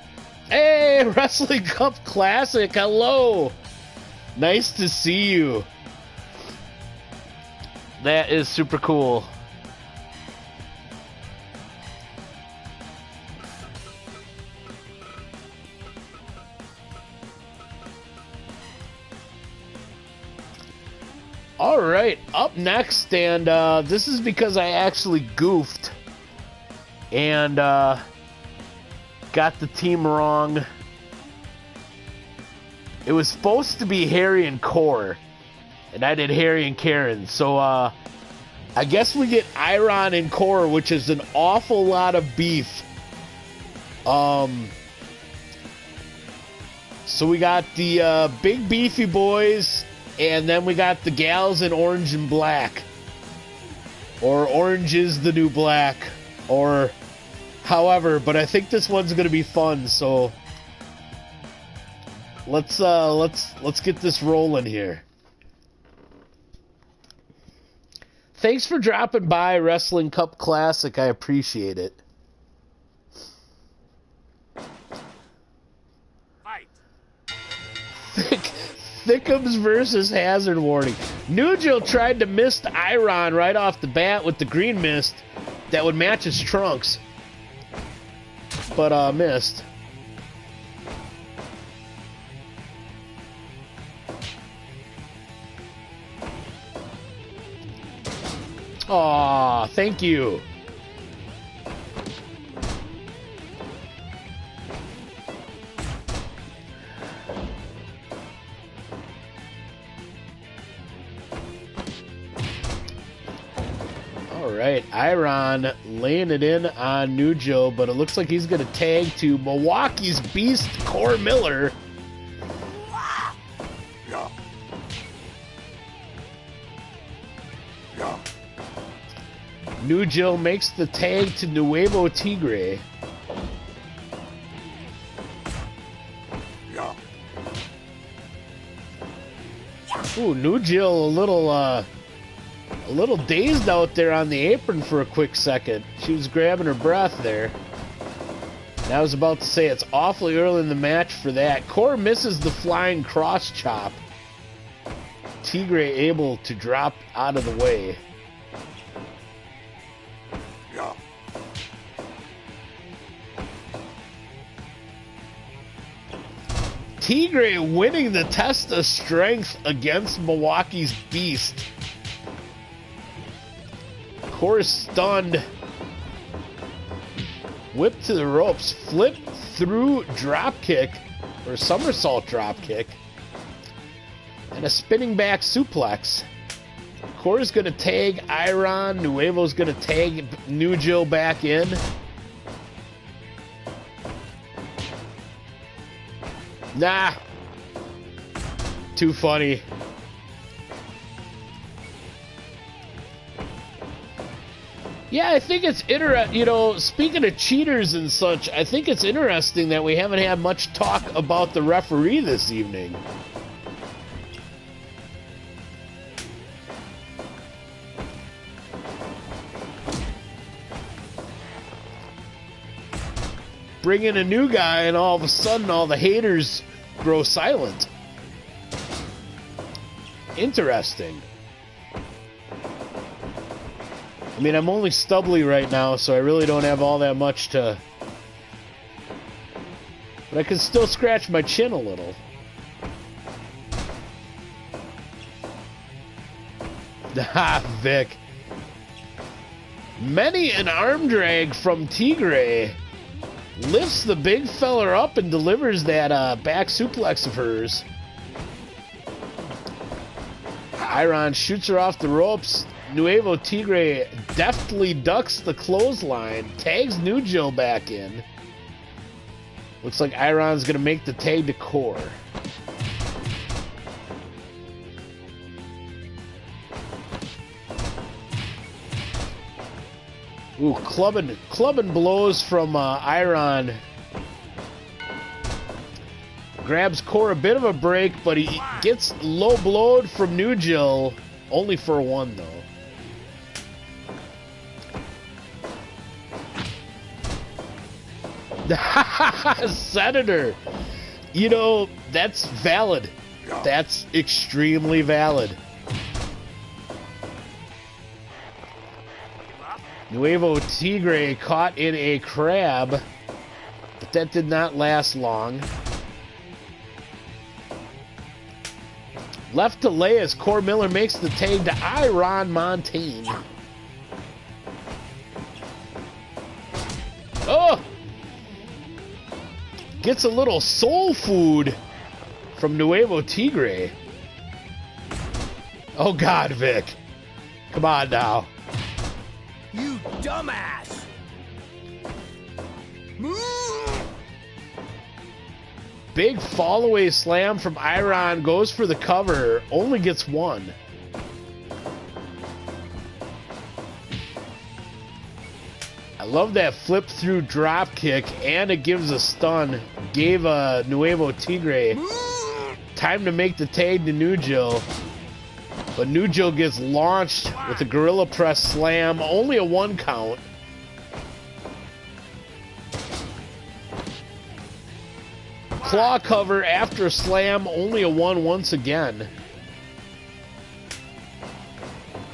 Hey, Wrestling Cup Classic, hello! Nice to see you. That is super cool. All right, up next, and this is because I actually goofed and got the team wrong. It was supposed to be Harry and Core, and I did Harry and Karen. So I guess we get Iron and Core, which is an awful lot of beef. So we got the big beefy boys, and then we got the gals in orange and black. Or orange is the new black. Or however, but I think this one's gonna be fun, so let's get this rolling here. Thanks for dropping by, Wrestling Cup Classic. I appreciate it. Fight. Thickums versus Hazard Warning. Nugel tried to mist Iron right off the bat with the green mist that would match his trunks, but missed. Aw, thank you. All right, Iron laying it in on Nugel, but it looks like he's going to tag to Milwaukee's Beast, Core Miller. Yeah. Yeah. Nugel makes the tag to Nuevo Tigre. Yeah. Ooh, Nugel a little dazed out there on the apron for a quick second. She was grabbing her breath there. And I was about to say it's awfully early in the match for that. Core misses the flying cross chop. Tigre able to drop out of the way. Yeah. Tigre winning the test of strength against Milwaukee's Beast. Core stunned. Whip to the ropes. Flip through drop kick, or somersault drop kick. And a spinning back suplex. Core's going to tag Iron. Nuevo's going to tag Nugel back in. Nah. Too funny. Yeah, I think it's interesting, you know, speaking of cheaters and such, I think it's interesting that we haven't had much talk about the referee this evening. Bring in a new guy and all of a sudden all the haters grow silent. Interesting. I mean, I'm only stubbly right now, so I really don't have all that much to... But I can still scratch my chin a little. Ha, Vic. Many an arm drag from Tigre. Lifts the big feller up and delivers that back suplex of hers. Iron shoots her off the ropes. Nuevo Tigre deftly ducks the clothesline, tags Nugel back in. Looks like Iron's going to make the tag to Core. Ooh, clubbing blows from Iron. Grabs Core a bit of a break, but he gets low blowed from Nugel. Only for one, though. Senator. You know, that's valid. That's extremely valid. Nuevo Tigre caught in a crab, but that did not last long. Left to lay as Core Miller makes the tag to Iron Montaigne. Oh! Gets a little soul food from Nuevo Tigre. Oh God, Vic. Come on now. You dumbass! Big fall-away slam from Iron, goes for the cover, only gets one. I love that flip-through drop kick, and it gives a stun. Gave Nuevo Tigre time to make the tag to Nugil. But Nugil gets launched with a Gorilla Press slam, only a 1 count. Claw cover after slam, only a 1 once again.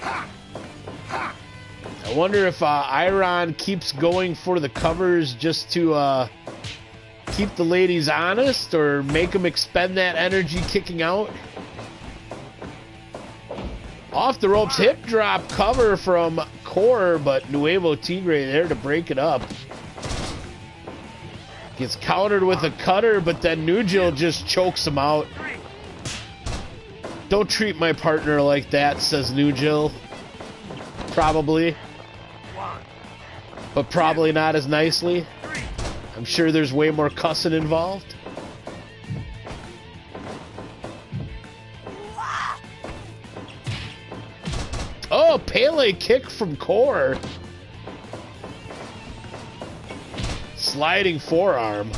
I wonder if Iron keeps going for the covers just to keep the ladies honest or make them expend that energy kicking out. Off the ropes, hip drop cover from Core, but Nuevo Tigre there to break it up. Gets countered with a cutter, but then Nugil just chokes him out. Don't treat my partner like that, says Nugil. Probably. But probably not as nicely. I'm sure there's way more cussing involved. Oh, Pele kick from Core. Sliding forearm.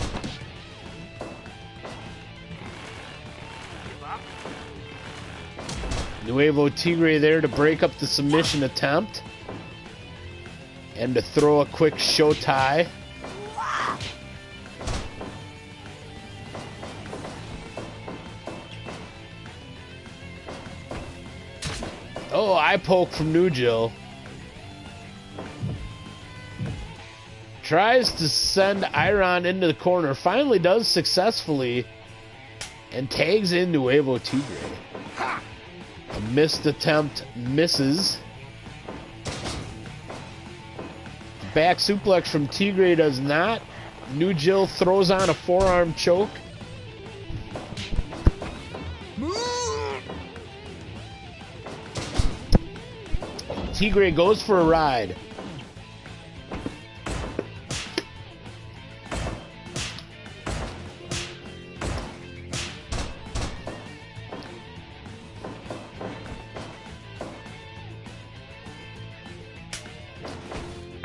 Nuevo Tigre there to break up the submission attempt. And to throw a quick show tie. Oh, eye poke from Nugil. Tries to send Iron into the corner. Finally does successfully. And tags in Nuevo Tigre. A missed attempt misses. The back suplex from Tigre does not. Nugil throws on a forearm choke. Tigre goes for a ride.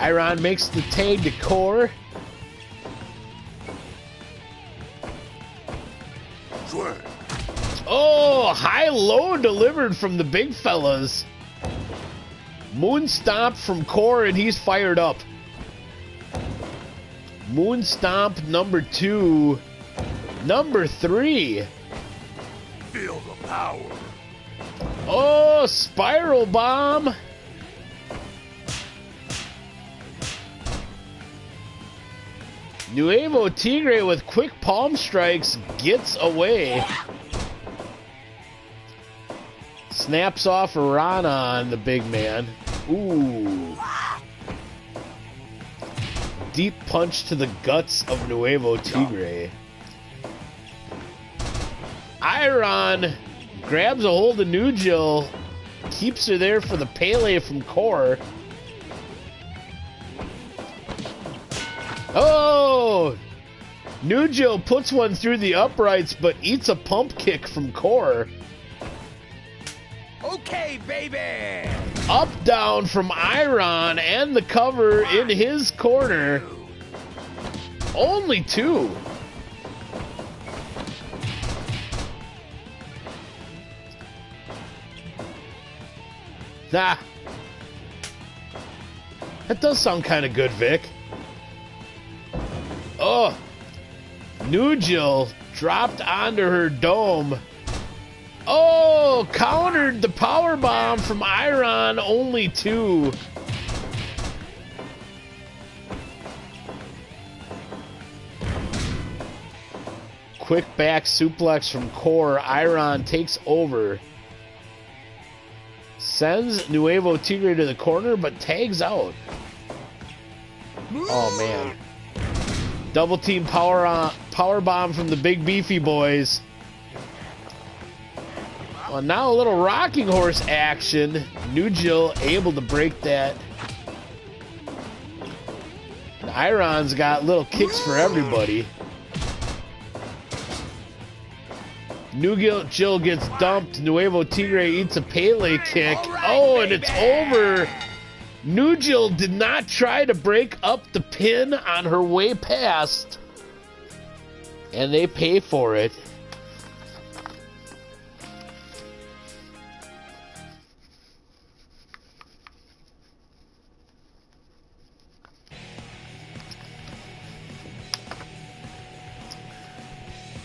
Iron makes the tag to Core. Oh, high-low delivered from the big fellas. Moon Stomp from Core, and he's fired up. Moon Stomp number 2. Number 3. Feel the power. Oh, Spiral Bomb. Nuevo Tigre with quick palm strikes gets away. Snaps off a Rana on the big man. Ooh. Deep punch to the guts of Nuevo Tigre. Iron grabs a hold of Nugil. Keeps her there for the Pele from Core. Oh! Nugil puts one through the uprights, but eats a pump kick from Core. Okay, baby! Up, down from Iron, and the cover in his corner. Only 2. Nah. That does sound kind of good, Vic. Oh. Nugil dropped onto her dome Oh, countered the power bomb from Iron, only 2. Quick back suplex from Core. Iron takes over. Sends Nuevo Tigre to the corner, but tags out. Oh, man. Double team power bomb from the big beefy boys. Well, now a little rocking horse action. New Jill able to break that. And Iron's got little kicks for everybody. New Jill gets dumped. Nuevo Tigre eats a Pele kick. Oh, and it's over. New Jill did not try to break up the pin on her way past. And they pay for it.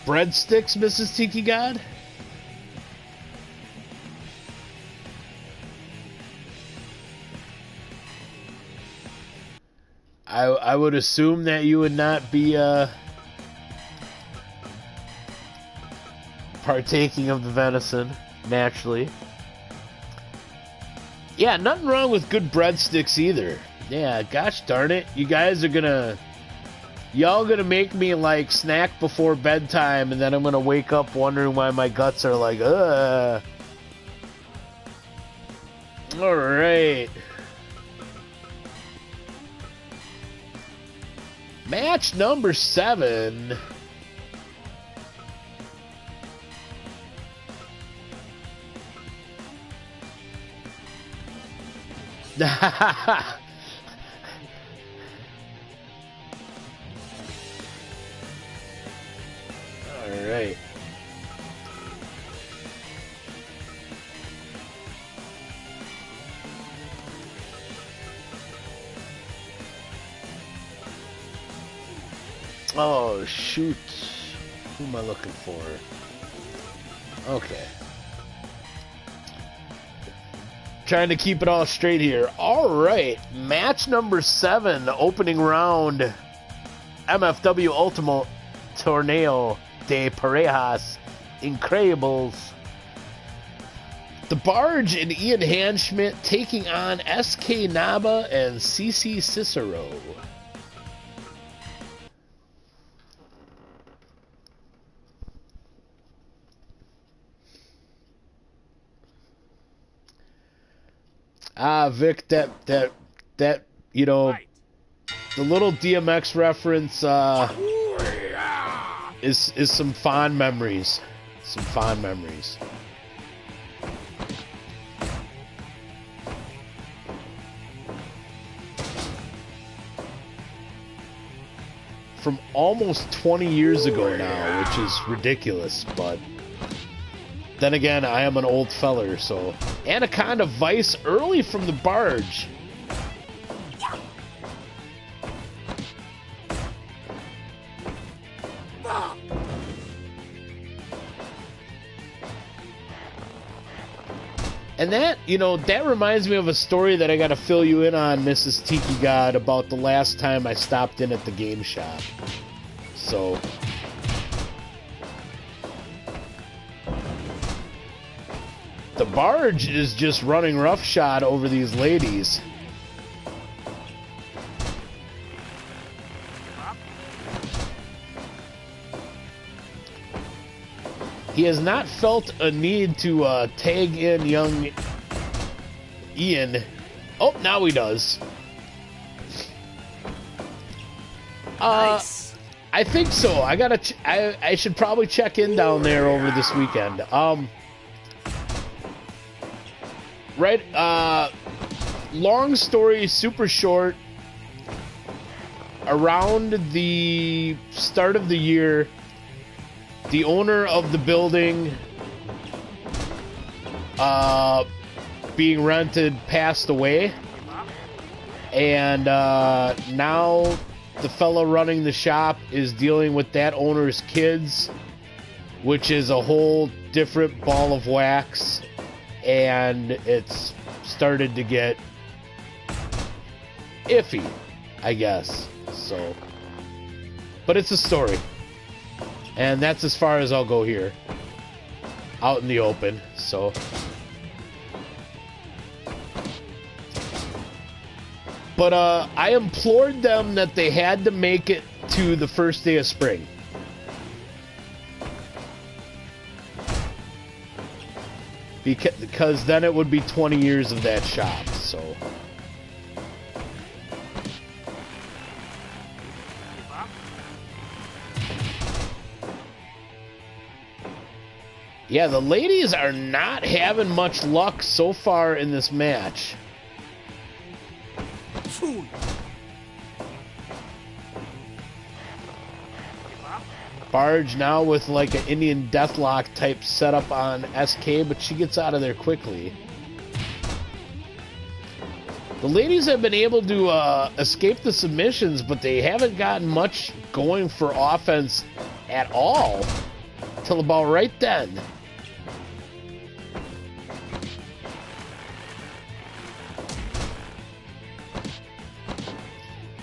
Breadsticks, Mrs. Tiki God? I would assume that you would not be partaking of the venison, naturally. Yeah, nothing wrong with good breadsticks either. Yeah, gosh darn it. You guys are gonna... Y'all gonna make me, like, snack before bedtime, and then I'm gonna wake up wondering why my guts are like, ugh. Alright. Match number 7. Alright. Oh, shoot. Who am I looking for? Okay. Trying to keep it all straight here. Alright. Match number 7. Opening round. MFW Ultimo Torneo de Parejas. Increibles. The Barge and Ian Handschmidt taking on SK Naba and CC Cicero. Vic, that you know, the little DMX reference is some fond memories. Some fond memories. From almost 20 years ago now, which is ridiculous, but then again, I am an old feller, so... Anaconda Vice early from the Barge. And that, you know, that reminds me of a story that I gotta fill you in on, Mrs. Tiki God, about the last time I stopped in at the game shop. So... The Barge is just running roughshod over these ladies. He has not felt a need to tag in young Ian. Oh, now he does. Nice. I think so. I should probably check in down there over this weekend. Right, long story, super short. Around the start of the year, the owner of the building being rented passed away. And now the fellow running the shop is dealing with that owner's kids which is a whole different ball of wax, and it's started to get iffy, I guess. So, but it's a story, and that's as far as I'll go here, out in the open. So, but I implored them that they had to make it to the first day of spring. Because then it would be 20 years of that shop, so. Yeah, the ladies are not having much luck so far in this match. Barge now with like an Indian Deathlock type setup on SK, but she gets out of there quickly. The ladies have been able to escape the submissions, but they haven't gotten much going for offense at all till about right then.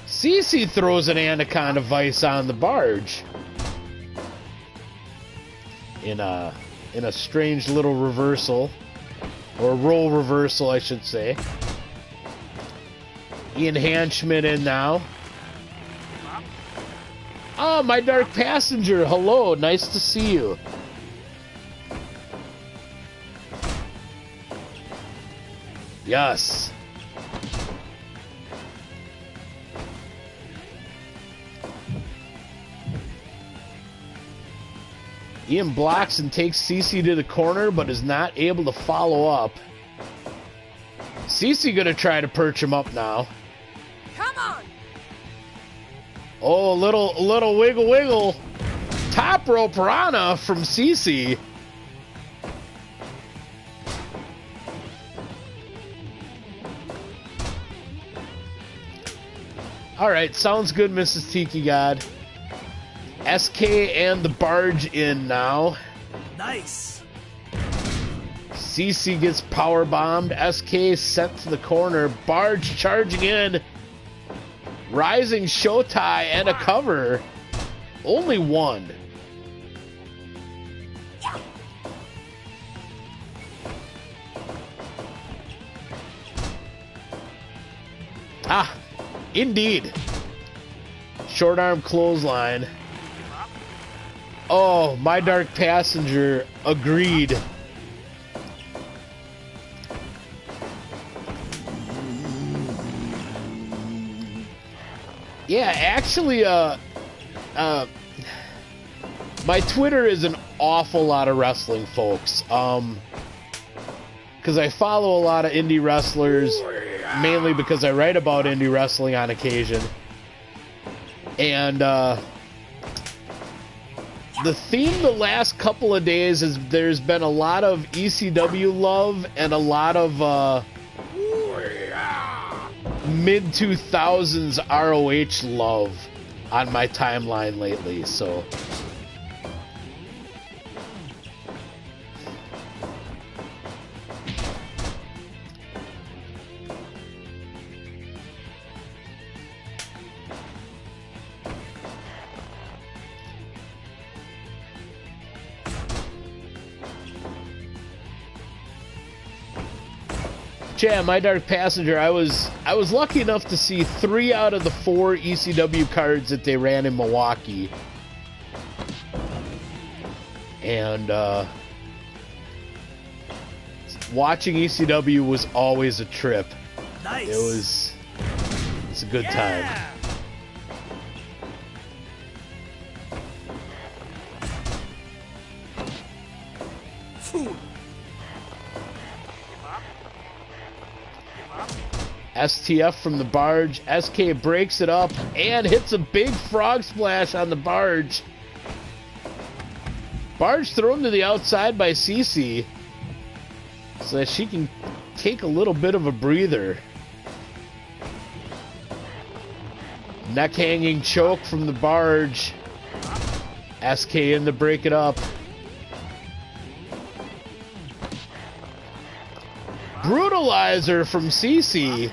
Cece throws an Anaconda Vice on the Barge. In a strange little reversal, or role reversal, I should say. Ian Hanschmidt in now. Oh, my dark passenger. Hello, nice to see you. Yes. Ian blocks and takes Cece to the corner, but is not able to follow up. Cece gonna try to perch him up now. Come on! Oh, a little wiggle wiggle. Top rope Rana from Cece. All right, sounds good, Mrs. Tiki God. SK and the Barge in now. Nice. CC gets power bombed. SK sent to the corner. Barge charging in. Rising Showtie and a cover. Only one. Ah, indeed. Short arm clothesline. Oh, my dark passenger agreed. Yeah, actually, my Twitter is an awful lot of wrestling, folks. Because I follow a lot of indie wrestlers, mainly because I write about indie wrestling on occasion. And, the theme the last couple of days is there's been a lot of ECW love and a lot of mid-2000s ROH love on my timeline lately, so... Yeah, my dark passenger. I was lucky enough to see 3 out of the 4 ECW cards that they ran in Milwaukee, and watching ECW was always a trip. Nice. It's a good time. STF from the Barge. SK breaks it up and hits a big frog splash on the Barge. Barge thrown to the outside by CC so that she can take a little bit of a breather. Neck hanging choke from the Barge. SK in to break it up. Brutalizer from CC.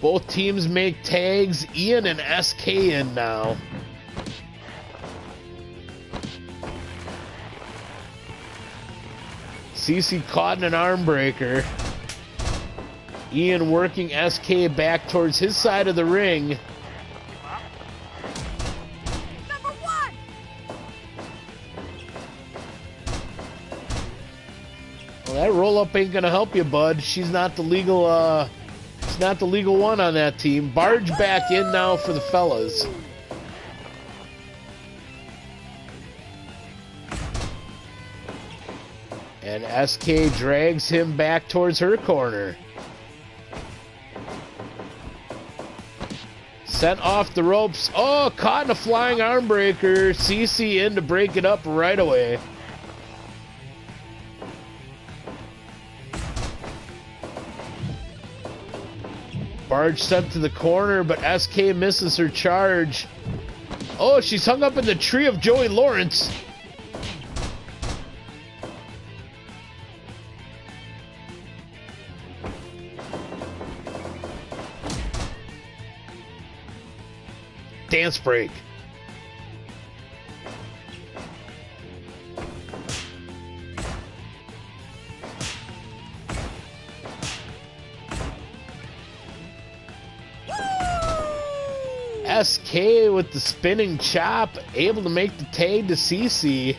Both teams make tags. Ian and SK in now. CC caught in an arm breaker. Ian working SK back towards his side of the ring. Number one. Well, that roll up ain't gonna help you, bud. She's not the legal one on that team. Barge back in now for the fellas. And SK drags him back towards her corner. Sent off the ropes. Oh, caught in a flying arm breaker. CC in to break it up right away. Barge sent to the corner, but SK misses her charge. Oh, she's hung up in the tree of Joey Lawrence. Dance break. SK with the spinning chop, able to make the tag to CC.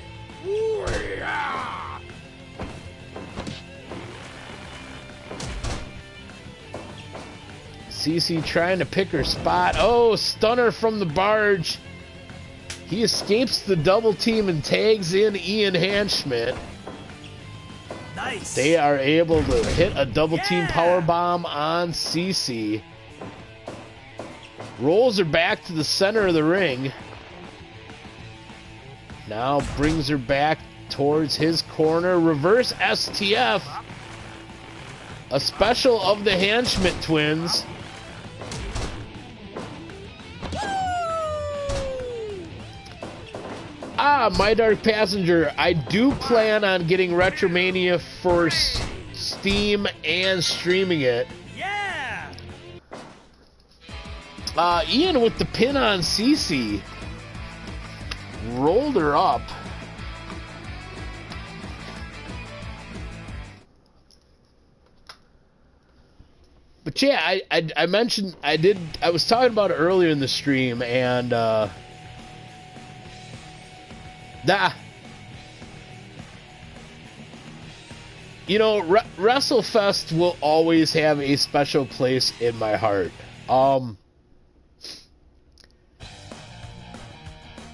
CC trying to pick her spot. Oh, stunner from the barge. He escapes the double team and tags in Ian Hanschmidt. Nice. They are able to hit a double team power bomb on CC. Rolls her back to the center of the ring. Now brings her back towards his corner. Reverse STF. A special of the Hanschmidt twins. Ah, My Dark Passenger. I do plan on getting Retromania for Steam and streaming it. Yeah. Ian with the pin on CC. Rolled her up. But yeah, I mentioned I was talking about it earlier in the stream, and you know, WrestleFest will always have a special place in my heart.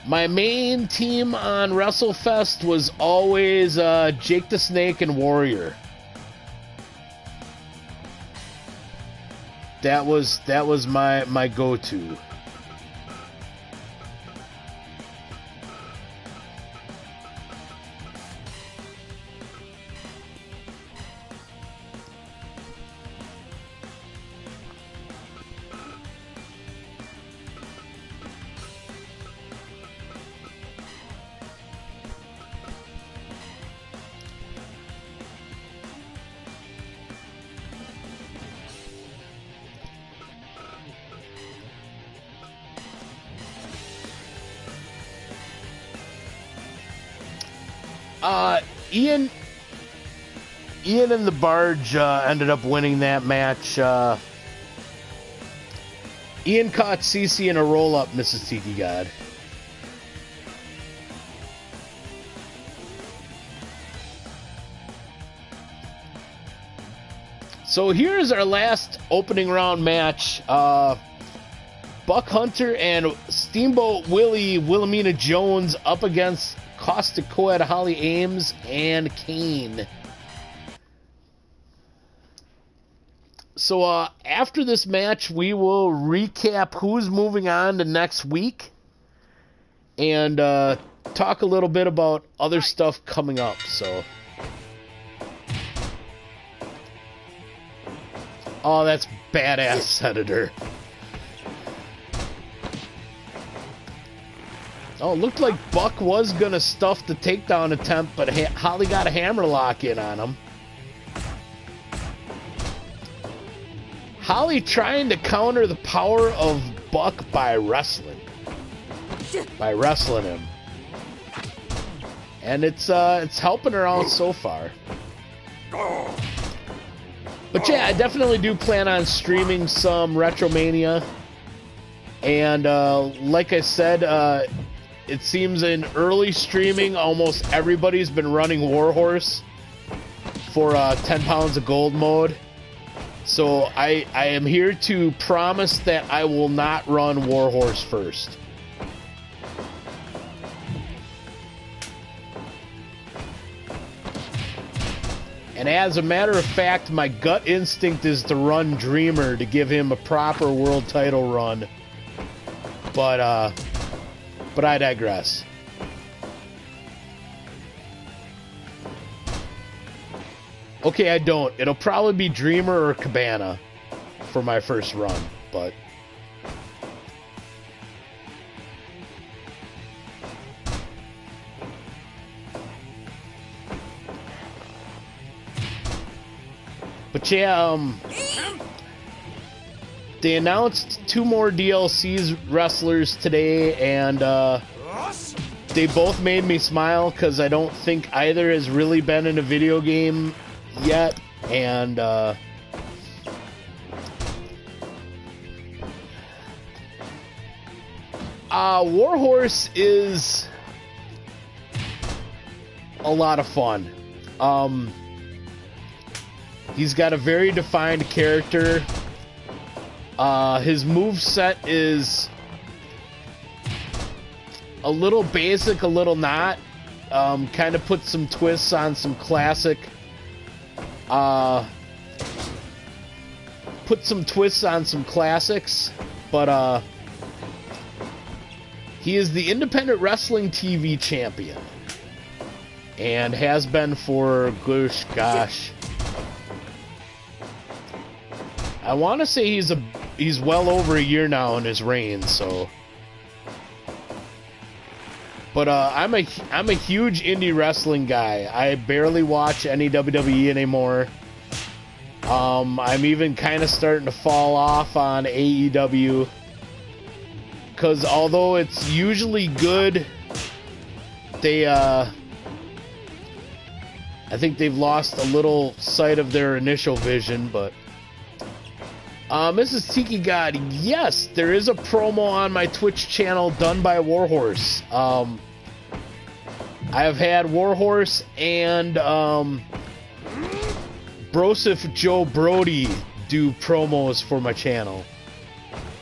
My main team on WrestleFest was always Jake the Snake and Warrior. That was my go-to. Ian and the Barge ended up winning that match. Ian caught CC in a roll-up, Mrs. Tiki God. So here's our last opening round match. Buck Hunter and Steamboat Wilhelmina Jones up against Costa Coed, Holly Ames, and Kane. So after this match, we will recap who's moving on to next week and talk a little bit about other stuff coming up. So, oh, that's badass, Senator. Oh, it looked like Buck was going to stuff the takedown attempt, but Holly got a hammerlock in on him. Holly trying to counter the power of Buck by wrestling. By wrestling him. And it's helping her out so far. But yeah, I definitely do plan on streaming some Retromania. And like I said, it seems in early streaming, almost everybody's been running Warhorse for 10 pounds of gold mode. So I am here to promise that I will not run Warhorse first. And as a matter of fact, my gut instinct is to run Dreamer to give him a proper world title run. But I digress. Okay, I don't. It'll probably be Dreamer or Cabana for my first run, but... But yeah, they announced 2 more DLCs wrestlers today, and they both made me smile because I don't think either has really been in a video game yet, and Warhorse is a lot of fun. He's got a very defined character. His moveset is a little basic, a little not. Kind of put some twists on some classic. Put some twists on some classics, but he is the Independent Wrestling TV champion, and has been for gosh. I want to say he's well over a year now in his reign, so. But I'm a huge indie wrestling guy. I barely watch any WWE anymore. I'm even kind of starting to fall off on AEW, because although it's usually good, they I think they've lost a little sight of their initial vision. But Mrs. Tiki God, yes, there is a promo on my Twitch channel done by Warhorse. I have had Warhorse and Broseph Joe Brody do promos for my channel,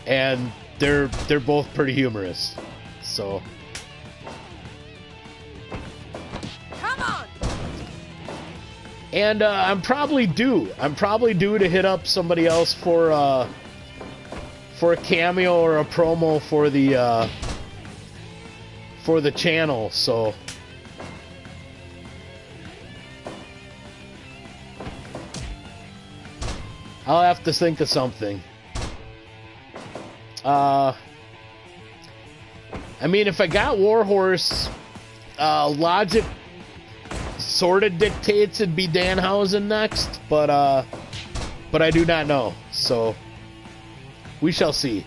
and they're both pretty humorous. So Come on! and I'm probably due to hit up somebody else for a cameo or a promo for the channel. So I'll have to think of something. I mean, if I got Warhorse, logic sort of dictates it'd be Danhausen next, but I do not know, so we shall see.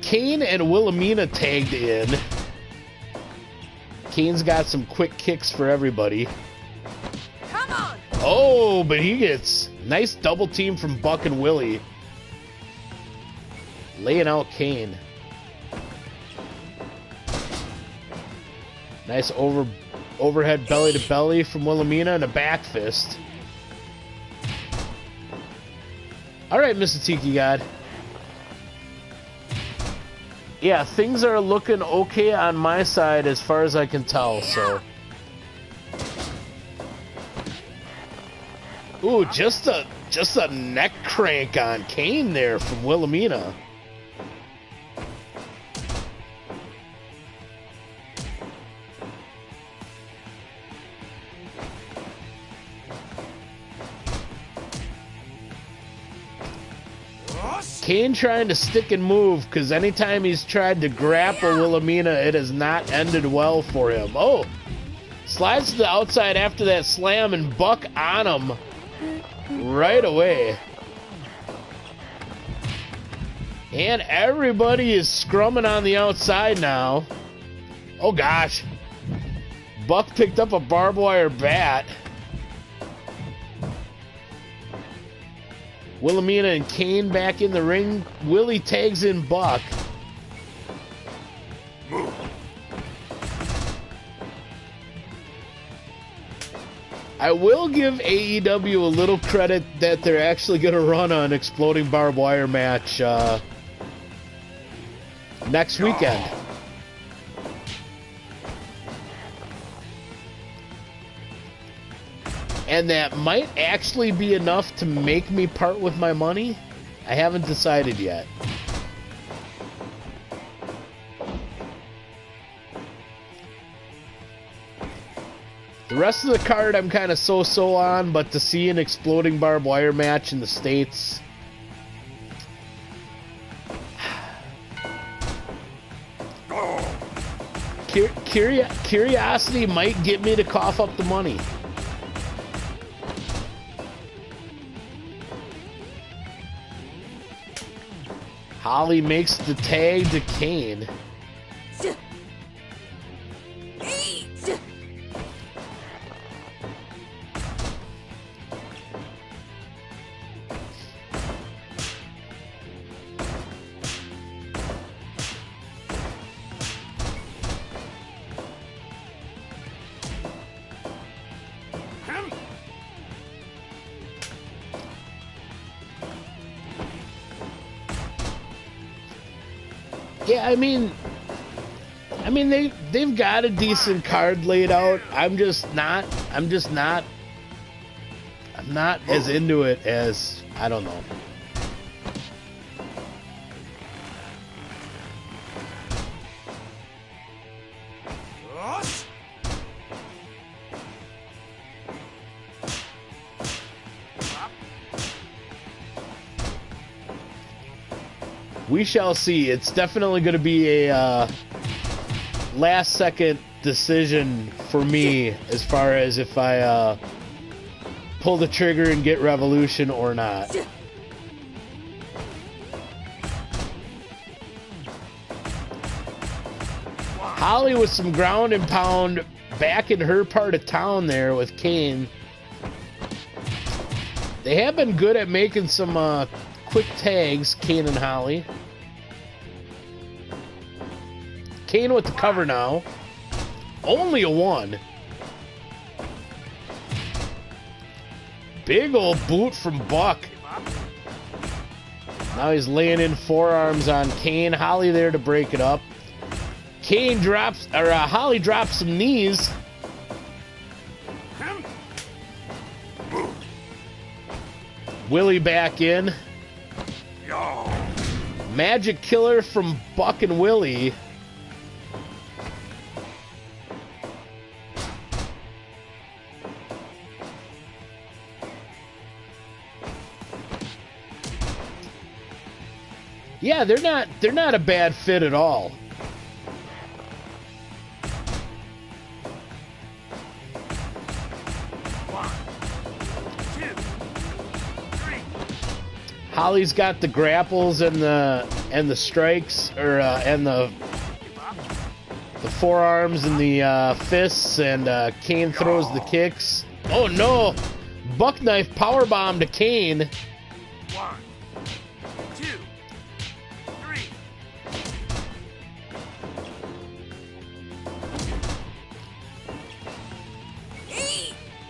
Kane and Wilhelmina tagged in. Kane's got some quick kicks for everybody. Come on! Oh, but he gets nice double team from Buck and Willie. Laying out Kane. Nice overhead belly to belly from Wilhelmina and a back fist. Alright, Mr. Tiki God. Yeah, things are looking okay on my side as far as I can tell, so. Ooh, just a neck crank on Kane there from Wilhelmina. Kane trying to stick and move, because anytime he's tried to grapple Wilhelmina, it has not ended well for him. Oh! Slides to the outside after that slam, and Buck on him right away. And everybody is scrumming on the outside now. Oh gosh. Buck picked up a barbed wire bat. Wilhelmina and Kane back in the ring. Willie tags in Buck. I will give AEW a little credit that they're actually going to run an exploding barbed wire match next weekend. And that might actually be enough to make me part with my money. I haven't decided yet. The rest of the card I'm kind of so-so on, but to see an exploding barbed wire match in the States... Curiosity might get me to cough up the money. Holly makes the tag to Kane. Yeah, I mean they've got a decent card laid out. I'm not as into it as, I don't know. We shall see. It's definitely going to be a last-second decision for me as far as if I pull the trigger and get Revolution or not. Holly with some ground and pound back in her part of town there with Kane. They have been good at making some quick tags, Kane and Holly. Kane with the cover now. Only a 1. Big old boot from Buck. Now he's laying in forearms on Kane. Holly there to break it up. Kane drops, or Holly drops some knees. Willie back in. Magic killer from Buck and Willie. Yeah, they're not a bad fit at all. Holly's got the grapples and the strikes, or and the forearms and the fists, and Kane throws the kicks. Oh no! Buck knife powerbomb to Kane. 1, 2, 3.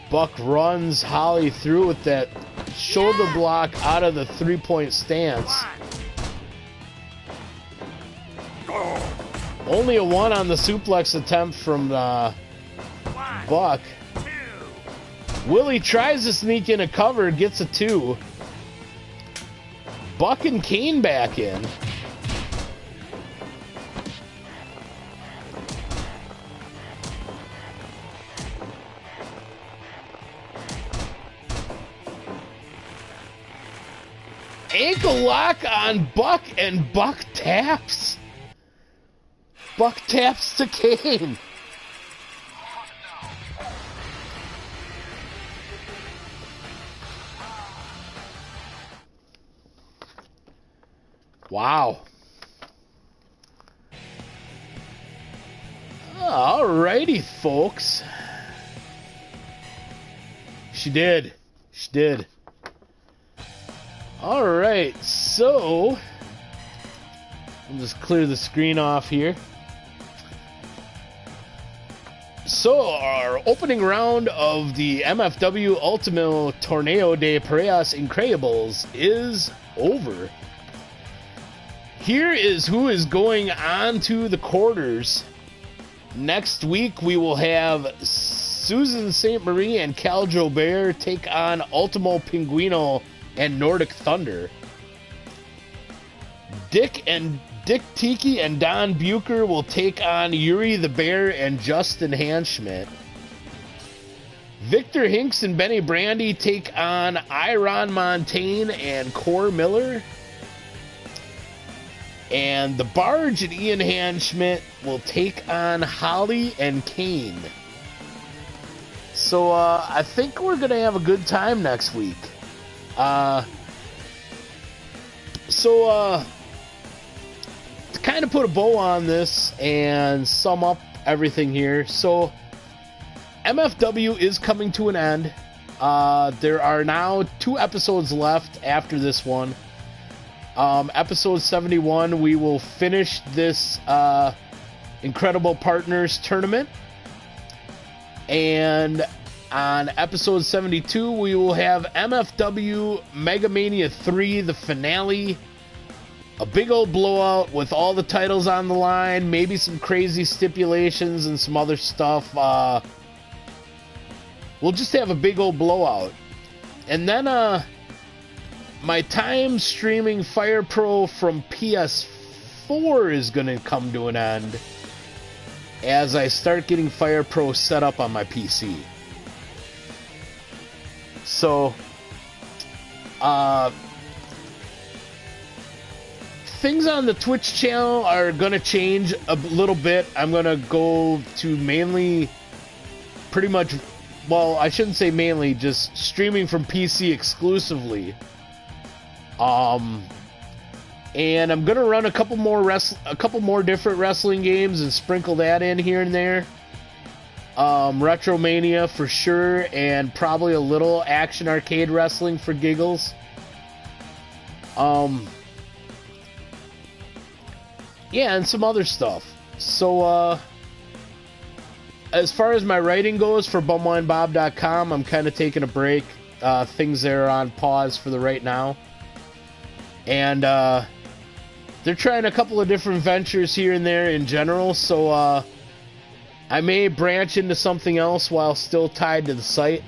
Buck runs Holly through with that shoulder block out of the three-point stance. Only a 1 on the suplex attempt from Buck. Willie tries to sneak in a cover, gets a 2. Buck and Kane back in. ankle lock on Buck, and Buck taps. Buck taps to Kane. Wow. Alrighty, folks. She did. She did. Alright, so I'll just clear the screen off here. So, our opening round of the MFW Ultimo Torneo de Parejas Increibles is over. Here is who is going on to the quarters. Next week, we will have Susan St. Marie and Cal Jobert take on Ultimo Pinguino and Nordic Thunder. Dick Tiki and Don Bucher will take on Yuri the Bear and Justin Hanschmidt. Victor Hinks and Benny Brandy take on Iron Montaigne and Core Miller. And the Barge and Ian Hanschmidt will take on Holly and Kane. So I think we're going to have a good time next week. To kind of put a bow on this and sum up everything here. So MFW is coming to an end. There are now 2 episodes left after this one. Episode 71, we will finish this Incredible Partners tournament. And on episode 72, we will have MFW Mega Mania 3, the finale. A big old blowout with all the titles on the line, maybe some crazy stipulations and some other stuff. We'll just have a big old blowout. And then, my time streaming Fire Pro from PS4 is going to come to an end as I start getting Fire Pro set up on my PC. So, things on the Twitch channel are going to change a little bit. I'm going to go to mainly pretty much, well, I shouldn't say mainly, just streaming from PC exclusively. And I'm gonna run a couple more different wrestling games and sprinkle that in here and there. Retromania for sure, and probably a little action arcade wrestling for giggles. Yeah, and some other stuff. So, as far as my writing goes for bumwinebob.com, I'm kind of taking a break. Things that are on pause for the right now. And they're trying a couple of different ventures here and there in general, so I may branch into something else while still tied to the site.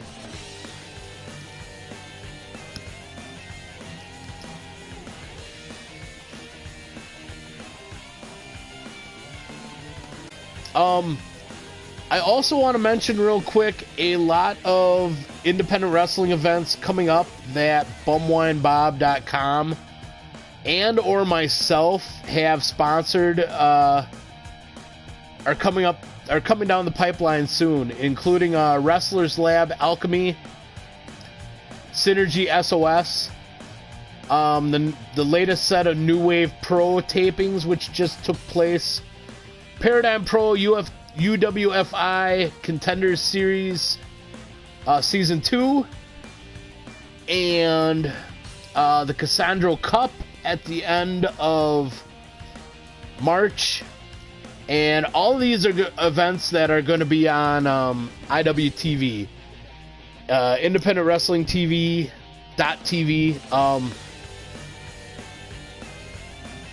I also want to mention real quick a lot of independent wrestling events coming up that bumwinebob.com and or myself have sponsored are coming down the pipeline soon, including Wrestlers Lab Alchemy, Synergy SOS, the latest set of New Wave Pro tapings which just took place, Paradigm Pro UWFI Contenders Series Season 2, and the Cassandro Cup at the end of March. And all of these are events that are going to be on IWTV, Independent Wrestling TV.tv.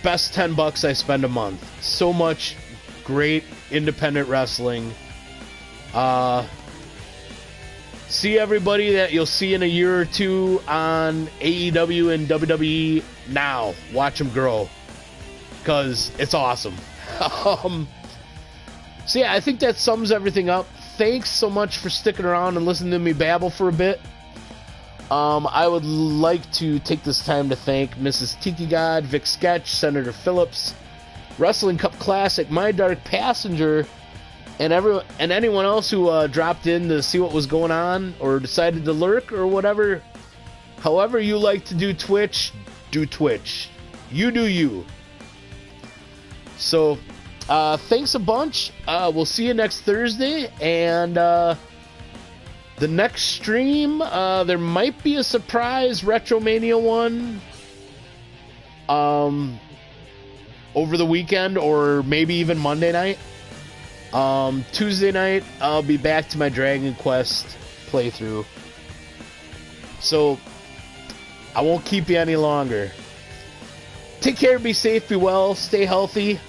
Best $10 I spend a month. So much great independent wrestling. See everybody that you'll see in a year or two on AEW and WWE now. Watch them grow, because it's awesome. So yeah, I think that sums everything up. Thanks so much for sticking around and listening to me babble for a bit. I would like to take this time to thank Mrs. Tiki God, Vic Sketch, Senator Phillips, Wrestling Cup Classic, My Dark Passenger, and anyone else who dropped in to see what was going on or decided to lurk or whatever. However you like to do Twitch, do Twitch. You do you. So, thanks a bunch. We'll see you next Thursday, and the next stream, there might be a surprise Retromania one over the weekend, or maybe even Monday night. Tuesday night, I'll be back to my Dragon Quest playthrough. So, I won't keep you any longer. Take care, be safe, be well, stay healthy.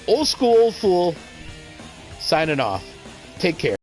Old school, old fool, signing off. Take care.